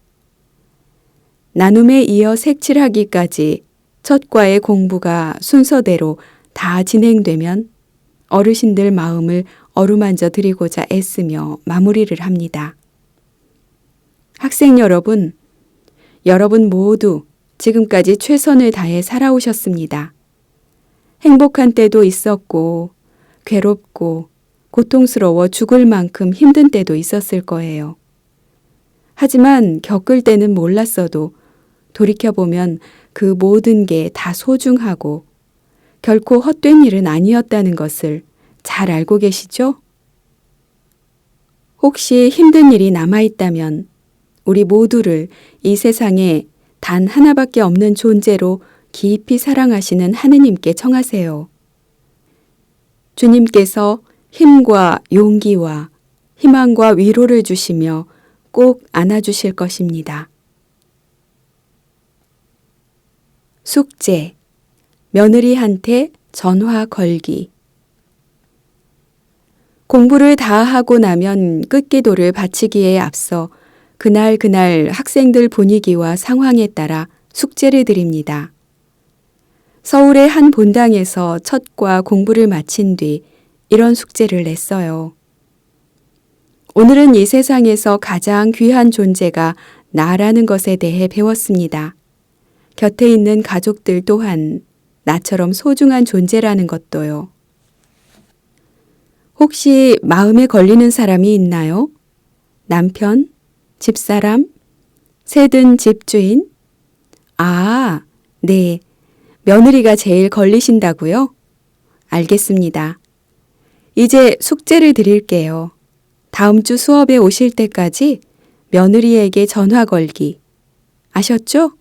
나눔에 이어 색칠하기까지 첫 과의 공부가 순서대로 다 진행되면 어르신들 마음을 어루만져 드리고자 애쓰며 마무리를 합니다. 학생 여러분, 여러분 모두 지금까지 최선을 다해 살아오셨습니다. 행복한 때도 있었고, 괴롭고, 고통스러워 죽을 만큼 힘든 때도 있었을 거예요. 하지만 겪을 때는 몰랐어도 돌이켜보면 그 모든 게 다 소중하고 결코 헛된 일은 아니었다는 것을 잘 알고 계시죠? 혹시 힘든 일이 남아있다면 우리 모두를 이 세상에 단 하나밖에 없는 존재로 깊이 사랑하시는 하느님께 청하세요. 주님께서 힘과 용기와 희망과 위로를 주시며 꼭 안아주실 것입니다. 숙제, 며느리한테 전화 걸기. 공부를 다 하고 나면 끝기도를 바치기에 앞서 그날 학생들 분위기와 상황에 따라 숙제를 드립니다. 서울의 한 본당에서 첫과 공부를 마친 뒤 이런 숙제를 냈어요. 오늘은 이 세상에서 가장 귀한 존재가 나라는 것에 대해 배웠습니다. 곁에 있는 가족들 또한 나처럼 소중한 존재라는 것도요. 혹시 마음에 걸리는 사람이 있나요? 남편? 집사람? 새든 집주인? 아, 네. 며느리가 제일 걸리신다고요? 알겠습니다. 이제 숙제를 드릴게요. 다음 주 수업에 오실 때까지 며느리에게 전화 걸기. 아셨죠?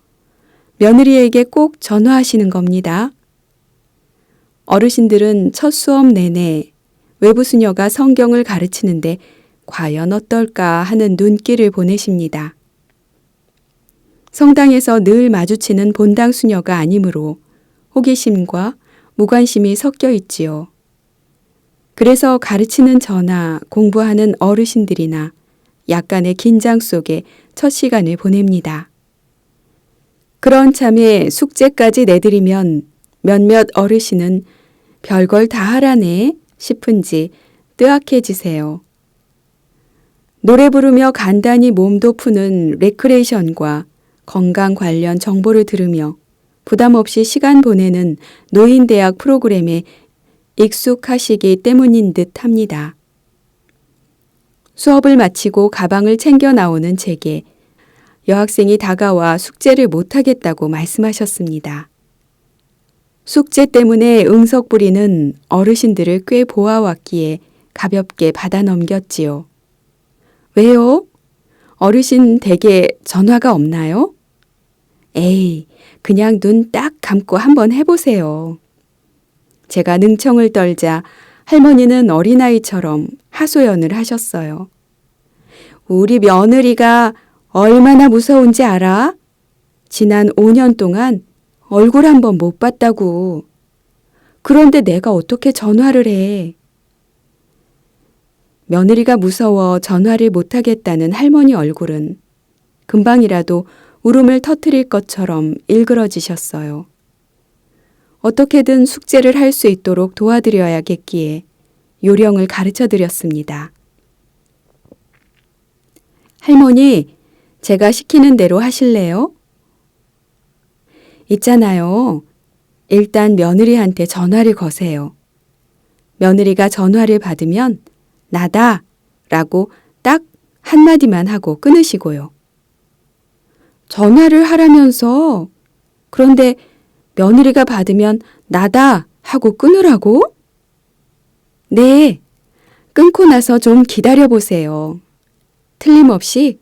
며느리에게 꼭 전화하시는 겁니다. 어르신들은 첫 수업 내내 외부 수녀가 성경을 가르치는데 과연 어떨까 하는 눈길을 보내십니다. 성당에서 늘 마주치는 본당 수녀가 아니므로 호기심과 무관심이 섞여 있지요. 그래서 가르치는 저나 공부하는 어르신들이나 약간의 긴장 속에 첫 시간을 보냅니다. 그런 참에 숙제까지 내드리면 몇몇 어르신은 별걸 다 하라네 싶은지 뜨악해지세요. 노래 부르며 간단히 몸도 푸는 레크레이션과 건강 관련 정보를 들으며 부담 없이 시간 보내는 노인대학 프로그램에 익숙하시기 때문인 듯 합니다. 수업을 마치고 가방을 챙겨 나오는 제게 여학생이 다가와 숙제를 못하겠다고 말씀하셨습니다. 숙제 때문에 응석부리는 어르신들을 꽤 보아왔기에 가볍게 받아 넘겼지요. 왜요? 어르신 댁에 전화가 없나요? 에이, 그냥 눈 딱 감고 한번 해보세요. 제가 능청을 떨자 할머니는 어린아이처럼 하소연을 하셨어요. 우리 며느리가 얼마나 무서운지 알아? 지난 5년 동안 얼굴 한번 못 봤다고. 그런데 내가 어떻게 전화를 해? 며느리가 무서워 전화를 못하겠다는 할머니 얼굴은 금방이라도 울음을 터뜨릴 것처럼 일그러지셨어요. 어떻게든 숙제를 할 수 있도록 도와드려야겠기에 요령을 가르쳐 드렸습니다. 할머니, 제가 시키는 대로 하실래요? 있잖아요. 일단 며느리한테 전화를 거세요. 며느리가 전화를 받으면 나다 라고 딱 한마디만 하고 끊으시고요. 전화를 하라면서 그런데 며느리가 받으면 나다 하고 끊으라고? 네, 끊고 나서 좀 기다려보세요. 틀림없이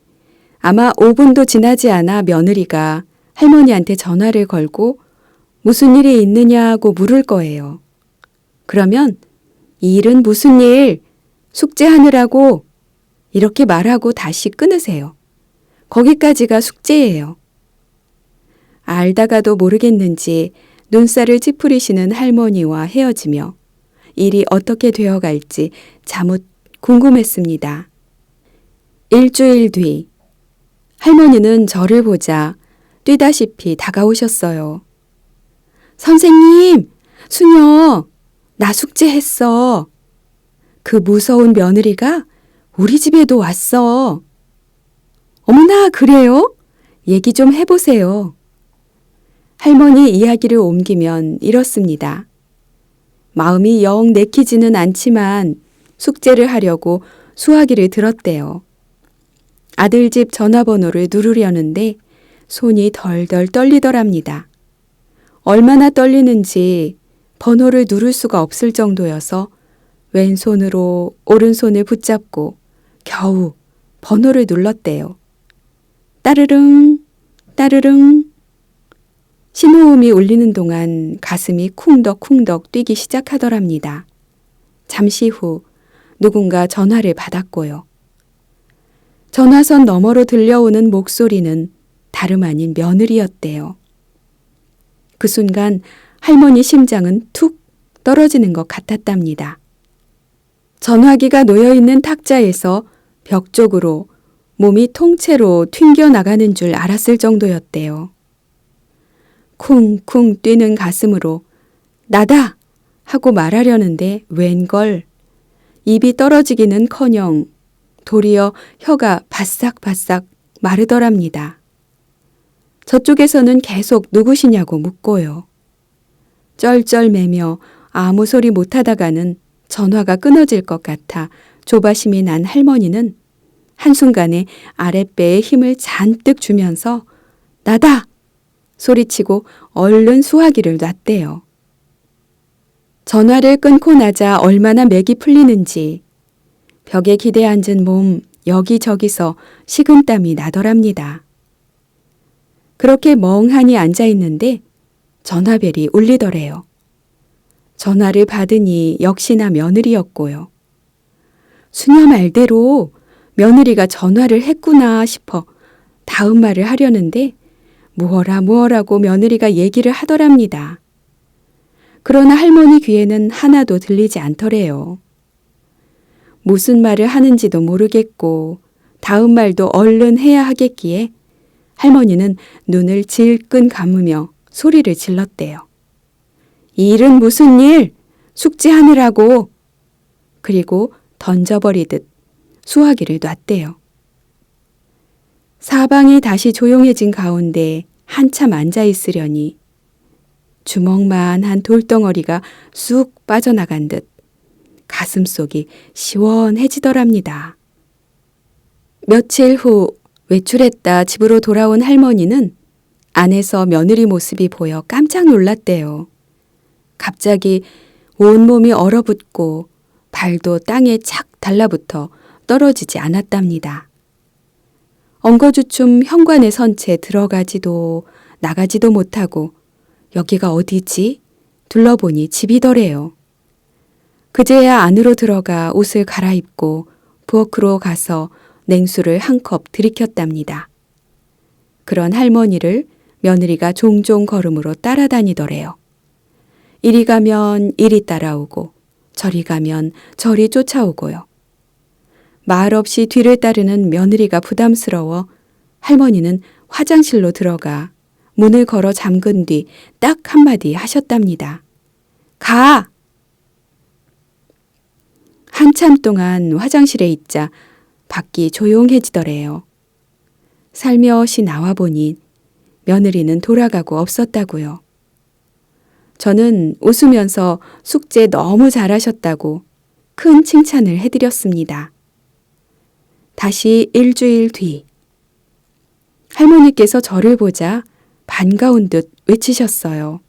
아마 5분도 지나지 않아 며느리가 할머니한테 전화를 걸고 무슨 일이 있느냐고 물을 거예요. 그러면 이 일은 무슨 일? 숙제하느라고 이렇게 말하고 다시 끊으세요. 거기까지가 숙제예요. 알다가도 모르겠는지 눈살을 찌푸리시는 할머니와 헤어지며 일이 어떻게 되어갈지 자뭇 궁금했습니다. 일주일 뒤 할머니는 저를 보자 뛰다시피 다가오셨어요. 선생님, 수녀, 나 숙제했어. 그 무서운 며느리가 우리 집에도 왔어. 어머나, 그래요? 얘기 좀 해보세요. 할머니 이야기를 옮기면 이렇습니다. 마음이 영 내키지는 않지만 숙제를 하려고 수화기를 들었대요. 아들 집 전화번호를 누르려는데 손이 덜덜 떨리더랍니다. 얼마나 떨리는지 번호를 누를 수가 없을 정도여서 왼손으로 오른손을 붙잡고 겨우 번호를 눌렀대요. 따르릉, 따르릉. 신호음이 울리는 동안 가슴이 쿵덕쿵덕 뛰기 시작하더랍니다. 잠시 후 누군가 전화를 받았고요. 전화선 너머로 들려오는 목소리는 다름 아닌 며느리였대요. 그 순간 할머니 심장은 툭 떨어지는 것 같았답니다. 전화기가 놓여있는 탁자에서 벽 쪽으로 몸이 통째로 튕겨나가는 줄 알았을 정도였대요. 쿵쿵 뛰는 가슴으로 나다! 하고 말하려는데 웬걸 입이 떨어지기는커녕 도리어 혀가 바싹바싹 마르더랍니다. 저쪽에서는 계속 누구시냐고 묻고요. 쩔쩔매며 아무 소리 못하다가는 전화가 끊어질 것 같아 조바심이 난 할머니는 한순간에 아랫배에 힘을 잔뜩 주면서 나다! 소리치고 얼른 수화기를 놨대요. 전화를 끊고 나자 얼마나 맥이 풀리는지 벽에 기대 앉은 몸 여기저기서 식은땀이 나더랍니다. 그렇게 멍하니 앉아있는데 전화벨이 울리더래요. 전화를 받으니 역시나 며느리였고요. 수녀 말대로 며느리가 전화를 했구나 싶어 다음 말을 하려는데 무어라고 며느리가 얘기를 하더랍니다. 그러나 할머니 귀에는 하나도 들리지 않더래요. 무슨 말을 하는지도 모르겠고 다음 말도 얼른 해야 하겠기에 할머니는 눈을 질끈 감으며 소리를 질렀대요. 이 일은 무슨 일? 숙제하느라고. 그리고 던져버리듯 수화기를 놨대요. 사방이 다시 조용해진 가운데 한참 앉아있으려니 주먹만한 돌덩어리가 쑥 빠져나간 듯 가슴속이 시원해지더랍니다. 며칠 후 외출했다 집으로 돌아온 할머니는 안에서 며느리 모습이 보여 깜짝 놀랐대요. 갑자기 온몸이 얼어붙고 발도 땅에 착 달라붙어 떨어지지 않았답니다. 엉거주춤 현관에 선 채 들어가지도 나가지도 못하고 여기가 어디지? 둘러보니 집이더래요. 그제야 안으로 들어가 옷을 갈아입고 부엌으로 가서 냉수를 한 컵 들이켰답니다. 그런 할머니를 며느리가 종종 걸음으로 따라다니더래요. 이리 가면 이리 따라오고 저리 가면 저리 쫓아오고요. 말 없이 뒤를 따르는 며느리가 부담스러워 할머니는 화장실로 들어가 문을 걸어 잠근 뒤 딱 한마디 하셨답니다. 가! 한참 동안 화장실에 있자 밖이 조용해지더래요. 살며시 나와보니 며느리는 돌아가고 없었다고요. 저는 웃으면서 숙제 너무 잘하셨다고 큰 칭찬을 해드렸습니다. 다시 일주일 뒤 할머니께서 저를 보자 반가운 듯 외치셨어요.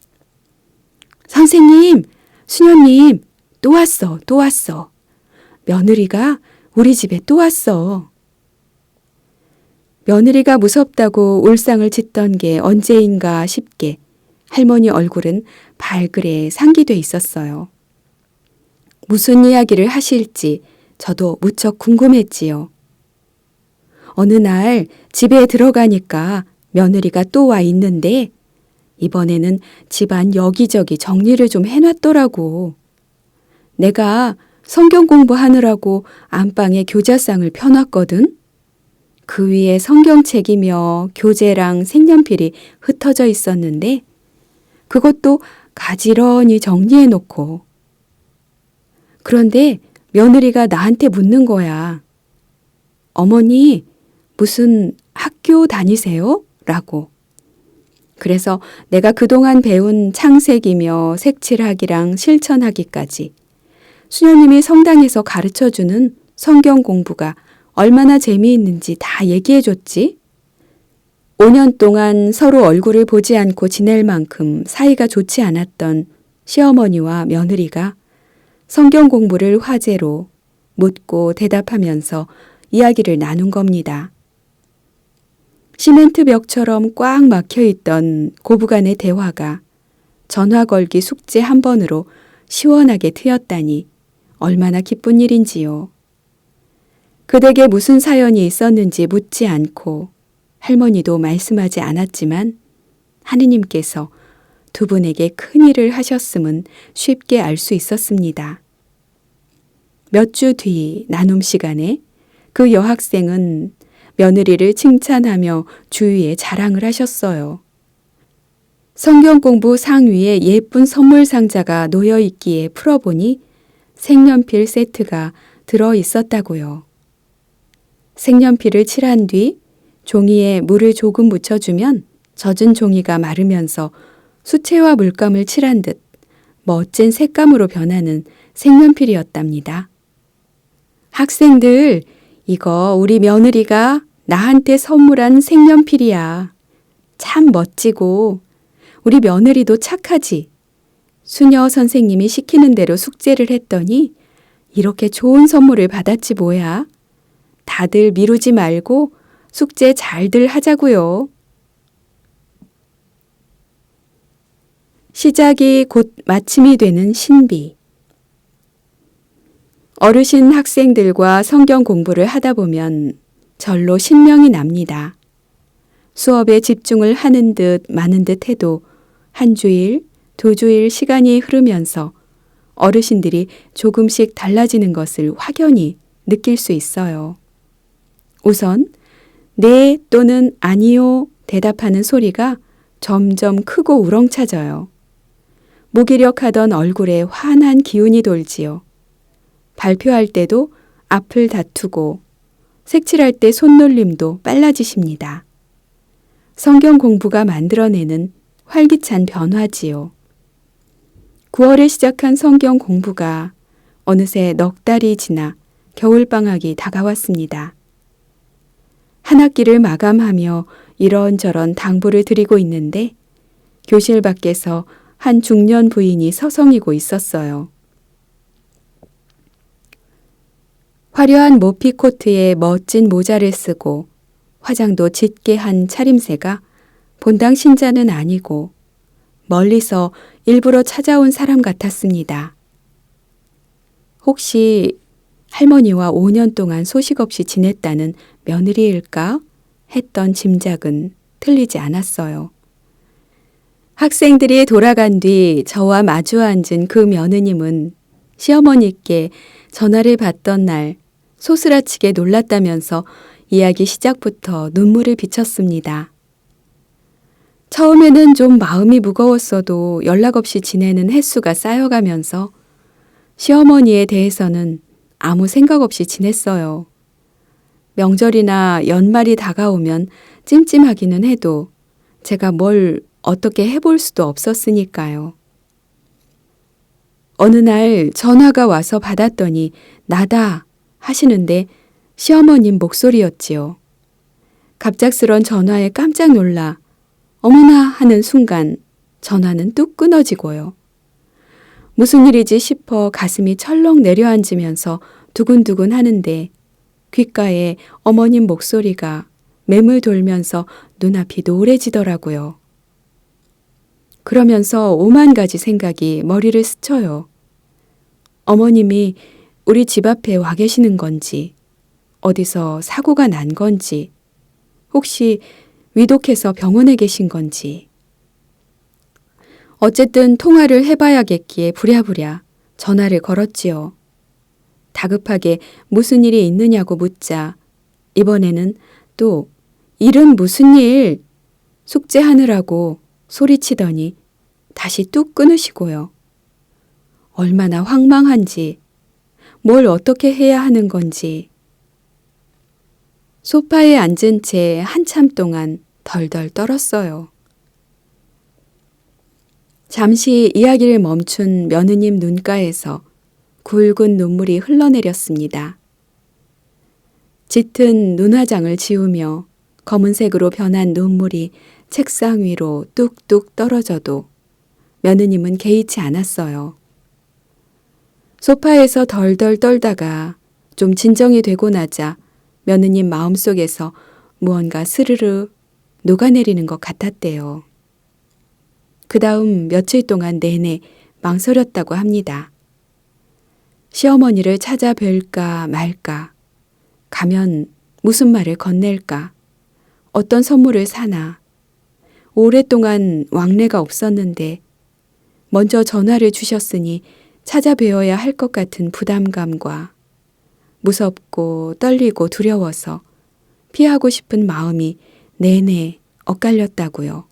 선생님, 수녀님, 또 왔어, 또 왔어. 며느리가 우리 집에 또 왔어. 며느리가 무섭다고 울상을 짓던 게 언제인가 싶게 할머니 얼굴은 발그레 상기돼 있었어요. 무슨 이야기를 하실지 저도 무척 궁금했지요. 어느 날 집에 들어가니까 며느리가 또 와 있는데 이번에는 집안 여기저기 정리를 좀 해놨더라고. 내가 성경 공부하느라고 안방에 교자상을 펴놨거든. 그 위에 성경책이며 교재랑 색연필이 흩어져 있었는데 그것도 가지런히 정리해 놓고. 그런데 며느리가 나한테 묻는 거야. 어머니, 무슨 학교 다니세요? 라고. 그래서 내가 그동안 배운 창세기며 색칠하기랑 실천하기까지 수녀님이 성당에서 가르쳐주는 성경 공부가 얼마나 재미있는지 다 얘기해줬지. 5년 동안 서로 얼굴을 보지 않고 지낼 만큼 사이가 좋지 않았던 시어머니와 며느리가 성경 공부를 화제로 묻고 대답하면서 이야기를 나눈 겁니다. 시멘트 벽처럼 꽉 막혀있던 고부간의 대화가 전화 걸기 숙제 한 번으로 시원하게 트였다니 얼마나 기쁜 일인지요. 그댁에 무슨 사연이 있었는지 묻지 않고 할머니도 말씀하지 않았지만 하느님께서 두 분에게 큰일을 하셨음은 쉽게 알 수 있었습니다. 몇 주 뒤 나눔 시간에 그 여학생은 며느리를 칭찬하며 주위에 자랑을 하셨어요. 성경 공부 상위에 예쁜 선물 상자가 놓여 있기에 풀어보니 색연필 세트가 들어 있었다고요. 색연필을 칠한 뒤 종이에 물을 조금 묻혀주면 젖은 종이가 마르면서 수채화 물감을 칠한 듯 멋진 색감으로 변하는 색연필이었답니다. 학생들, 이거 우리 며느리가 나한테 선물한 색연필이야. 참 멋지고 우리 며느리도 착하지. 수녀 선생님이 시키는 대로 숙제를 했더니 이렇게 좋은 선물을 받았지 뭐야. 다들 미루지 말고 숙제 잘들 하자고요. 시작이 곧 마침이 되는 신비. 어르신 학생들과 성경 공부를 하다 보면 절로 신명이 납니다. 수업에 집중을 하는 듯 마는 듯 해도 한 주일, 두 주일 시간이 흐르면서 어르신들이 조금씩 달라지는 것을 확연히 느낄 수 있어요. 우선 네 또는 아니요 대답하는 소리가 점점 크고 우렁차져요. 무기력하던 얼굴에 환한 기운이 돌지요. 발표할 때도 앞을 다투고 색칠할 때 손놀림도 빨라지십니다. 성경 공부가 만들어내는 활기찬 변화지요. 9월에 시작한 성경 공부가 어느새 넉 달이 지나 겨울방학이 다가왔습니다. 한 학기를 마감하며 이런저런 당부를 드리고 있는데 교실 밖에서 한 중년 부인이 서성이고 있었어요. 화려한 모피 코트에 멋진 모자를 쓰고 화장도 짙게 한 차림새가 본당 신자는 아니고 멀리서 일부러 찾아온 사람 같았습니다. 혹시 할머니와 5년 동안 소식 없이 지냈다는 며느리일까 했던 짐작은 틀리지 않았어요. 학생들이 돌아간 뒤 저와 마주 앉은 그 며느님은 시어머니께 전화를 받던 날 소스라치게 놀랐다면서 이야기 시작부터 눈물을 비쳤습니다. 처음에는 좀 마음이 무거웠어도 연락 없이 지내는 횟수가 쌓여가면서 시어머니에 대해서는 아무 생각 없이 지냈어요. 명절이나 연말이 다가오면 찜찜하기는 해도 제가 뭘 어떻게 해볼 수도 없었으니까요. 어느 날 전화가 와서 받았더니 나다 하시는데 시어머님 목소리였지요. 갑작스런 전화에 깜짝 놀라 어머나 하는 순간 전화는 뚝 끊어지고요. 무슨 일이지 싶어 가슴이 철렁 내려앉으면서 두근두근 하는데 귓가에 어머님 목소리가 맴을 돌면서 눈앞이 노래지더라고요. 그러면서 오만 가지 생각이 머리를 스쳐요. 어머님이 우리 집 앞에 와 계시는 건지, 어디서 사고가 난 건지, 혹시 위독해서 병원에 계신 건지. 어쨌든 통화를 해봐야겠기에 부랴부랴 전화를 걸었지요. 다급하게 무슨 일이 있느냐고 묻자 이번에는 또 일은 무슨 일? 숙제하느라고 소리치더니 다시 뚝 끊으시고요. 얼마나 황망한지, 뭘 어떻게 해야 하는 건지. 소파에 앉은 채 한참 동안 덜덜 떨었어요. 잠시 이야기를 멈춘 며느님 눈가에서 굵은 눈물이 흘러내렸습니다. 짙은 눈화장을 지우며 검은색으로 변한 눈물이 책상 위로 뚝뚝 떨어져도 며느님은 개의치 않았어요. 소파에서 덜덜 떨다가 좀 진정이 되고 나자 며느님 마음속에서 무언가 스르르 녹아내리는 것 같았대요. 그 다음 며칠 동안 내내 망설였다고 합니다. 시어머니를 찾아뵐까 말까, 가면 무슨 말을 건넬까, 어떤 선물을 사나, 오랫동안 왕래가 없었는데 먼저 전화를 주셨으니 찾아뵈어야 할 것 같은 부담감과 무섭고 떨리고 두려워서 피하고 싶은 마음이 내내 엇갈렸다고요.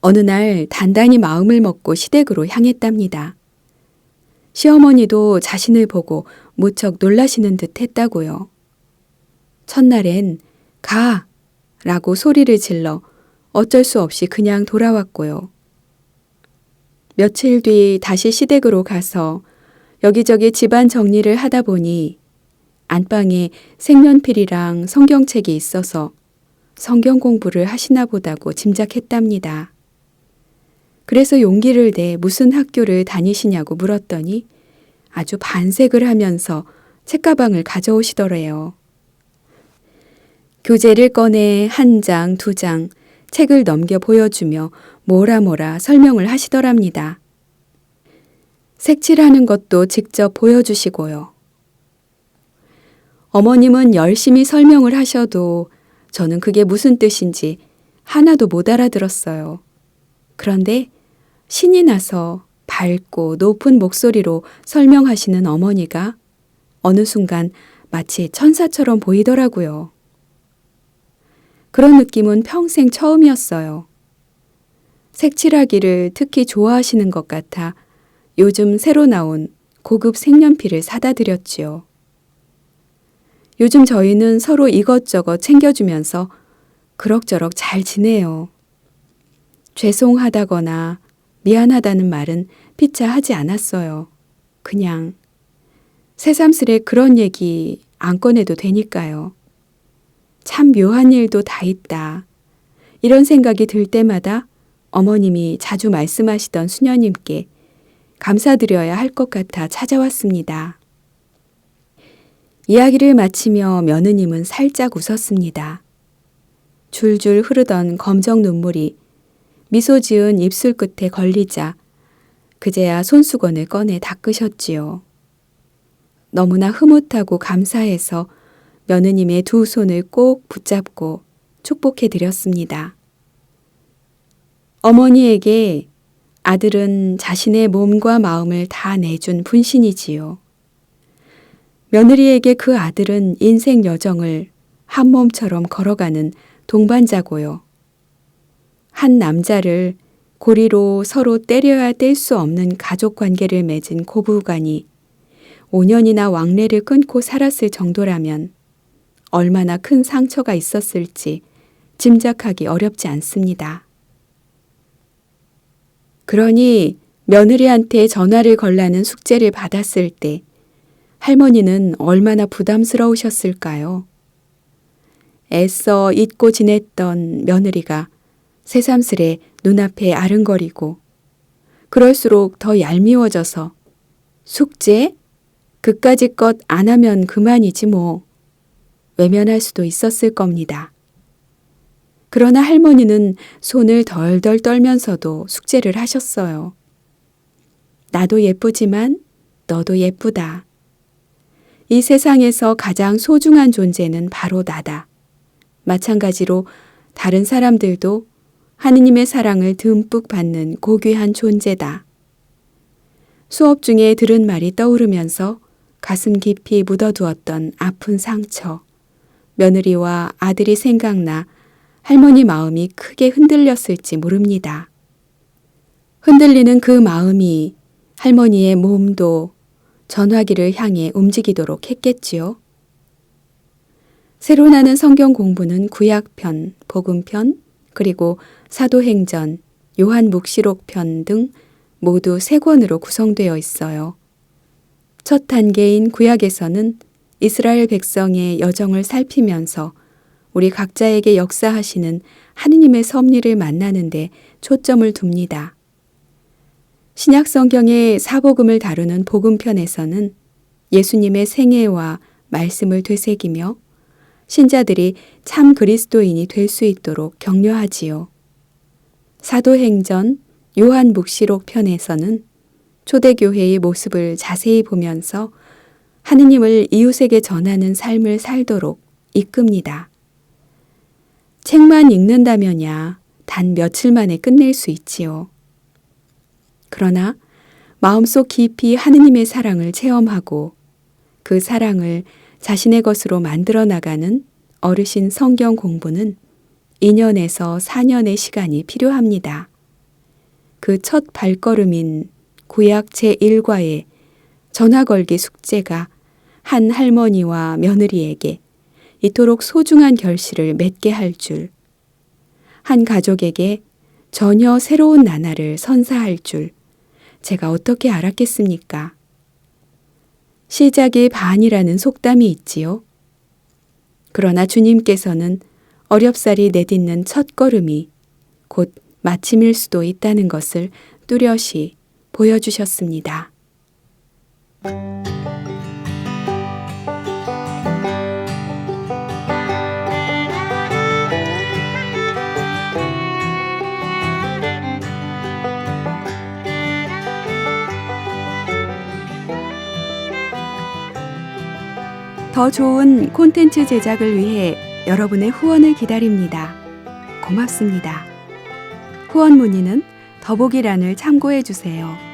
어느 날 단단히 마음을 먹고 시댁으로 향했답니다. 시어머니도 자신을 보고 무척 놀라시는 듯 했다고요. 첫날엔 가! 라고 소리를 질러 어쩔 수 없이 그냥 돌아왔고요. 며칠 뒤 다시 시댁으로 가서 여기저기 집안 정리를 하다 보니 안방에 색연필이랑 성경책이 있어서 성경 공부를 하시나 보다고 짐작했답니다. 그래서 용기를 내 무슨 학교를 다니시냐고 물었더니 아주 반색을 하면서 책가방을 가져오시더래요. 교재를 꺼내 한 장, 두 장 책을 넘겨 보여주며 뭐라 설명을 하시더랍니다. 색칠하는 것도 직접 보여주시고요. 어머님은 열심히 설명을 하셔도 저는 그게 무슨 뜻인지 하나도 못 알아들었어요. 그런데 신이 나서 밝고 높은 목소리로 설명하시는 어머니가 어느 순간 마치 천사처럼 보이더라고요. 그런 느낌은 평생 처음이었어요. 색칠하기를 특히 좋아하시는 것 같아 요즘 새로 나온 고급 색연필을 사다 드렸지요. 요즘 저희는 서로 이것저것 챙겨주면서 그럭저럭 잘 지내요. 죄송하다거나 미안하다는 말은 피차 하지 않았어요. 그냥 새삼스레 그런 얘기 안 꺼내도 되니까요. 참 묘한 일도 다 있다. 이런 생각이 들 때마다 어머님이 자주 말씀하시던 수녀님께 감사드려야 할 것 같아 찾아왔습니다. 이야기를 마치며 며느님은 살짝 웃었습니다. 줄줄 흐르던 검정 눈물이 미소 지은 입술 끝에 걸리자 그제야 손수건을 꺼내 닦으셨지요. 너무나 흐뭇하고 감사해서 며느님의 두 손을 꼭 붙잡고 축복해 드렸습니다. 어머니에게 아들은 자신의 몸과 마음을 다 내준 분신이지요. 며느리에게 그 아들은 인생 여정을 한 몸처럼 걸어가는 동반자고요. 한 남자를 고리로 서로 때려야 뗄 수 없는 가족 관계를 맺은 고부간이 5년이나 왕래를 끊고 살았을 정도라면 얼마나 큰 상처가 있었을지 짐작하기 어렵지 않습니다. 그러니 며느리한테 전화를 걸라는 숙제를 받았을 때 할머니는 얼마나 부담스러우셨을까요? 애써 잊고 지냈던 며느리가 새삼스레 눈앞에 아른거리고 그럴수록 더 얄미워져서 숙제? 그까짓 것 안 하면 그만이지 뭐. 외면할 수도 있었을 겁니다. 그러나 할머니는 손을 덜덜 떨면서도 숙제를 하셨어요. 나도 예쁘지만 너도 예쁘다. 이 세상에서 가장 소중한 존재는 바로 나다. 마찬가지로 다른 사람들도 하느님의 사랑을 듬뿍 받는 고귀한 존재다. 수업 중에 들은 말이 떠오르면서 가슴 깊이 묻어두었던 아픈 상처, 며느리와 아들이 생각나 할머니 마음이 크게 흔들렸을지 모릅니다. 흔들리는 그 마음이 할머니의 몸도 전화기를 향해 움직이도록 했겠지요. 새로 나는 성경 공부는 구약편, 복음편, 그리고 사도행전, 요한묵시록편 등 모두 3권으로 구성되어 있어요. 첫 단계인 구약에서는 이스라엘 백성의 여정을 살피면서 우리 각자에게 역사하시는 하느님의 섭리를 만나는 데 초점을 둡니다. 신약 성경의 사복음을 다루는 복음편에서는 예수님의 생애와 말씀을 되새기며 신자들이 참 그리스도인이 될 수 있도록 격려하지요. 사도행전, 요한묵시록 편에서는 초대교회의 모습을 자세히 보면서 하느님을 이웃에게 전하는 삶을 살도록 이끕니다. 책만 읽는다면야 단 며칠 만에 끝낼 수 있지요. 그러나 마음속 깊이 하느님의 사랑을 체험하고 그 사랑을 자신의 것으로 만들어 나가는 어르신 성경 공부는 2년에서 4년의 시간이 필요합니다. 그 첫 발걸음인 구약 제1과의 전화 걸기 숙제가 한 할머니와 며느리에게 이토록 소중한 결실을 맺게 할 줄, 한 가족에게 전혀 새로운 나날을 선사할 줄 제가 어떻게 알았겠습니까? 시작이 반이라는 속담이 있지요. 그러나 주님께서는 어렵사리 내딛는 첫 걸음이 곧 마침일 수도 있다는 것을 뚜렷이 보여주셨습니다. 더 좋은 콘텐츠 제작을 위해 여러분의 후원을 기다립니다. 고맙습니다. 후원 문의는 더보기란을 참고해 주세요.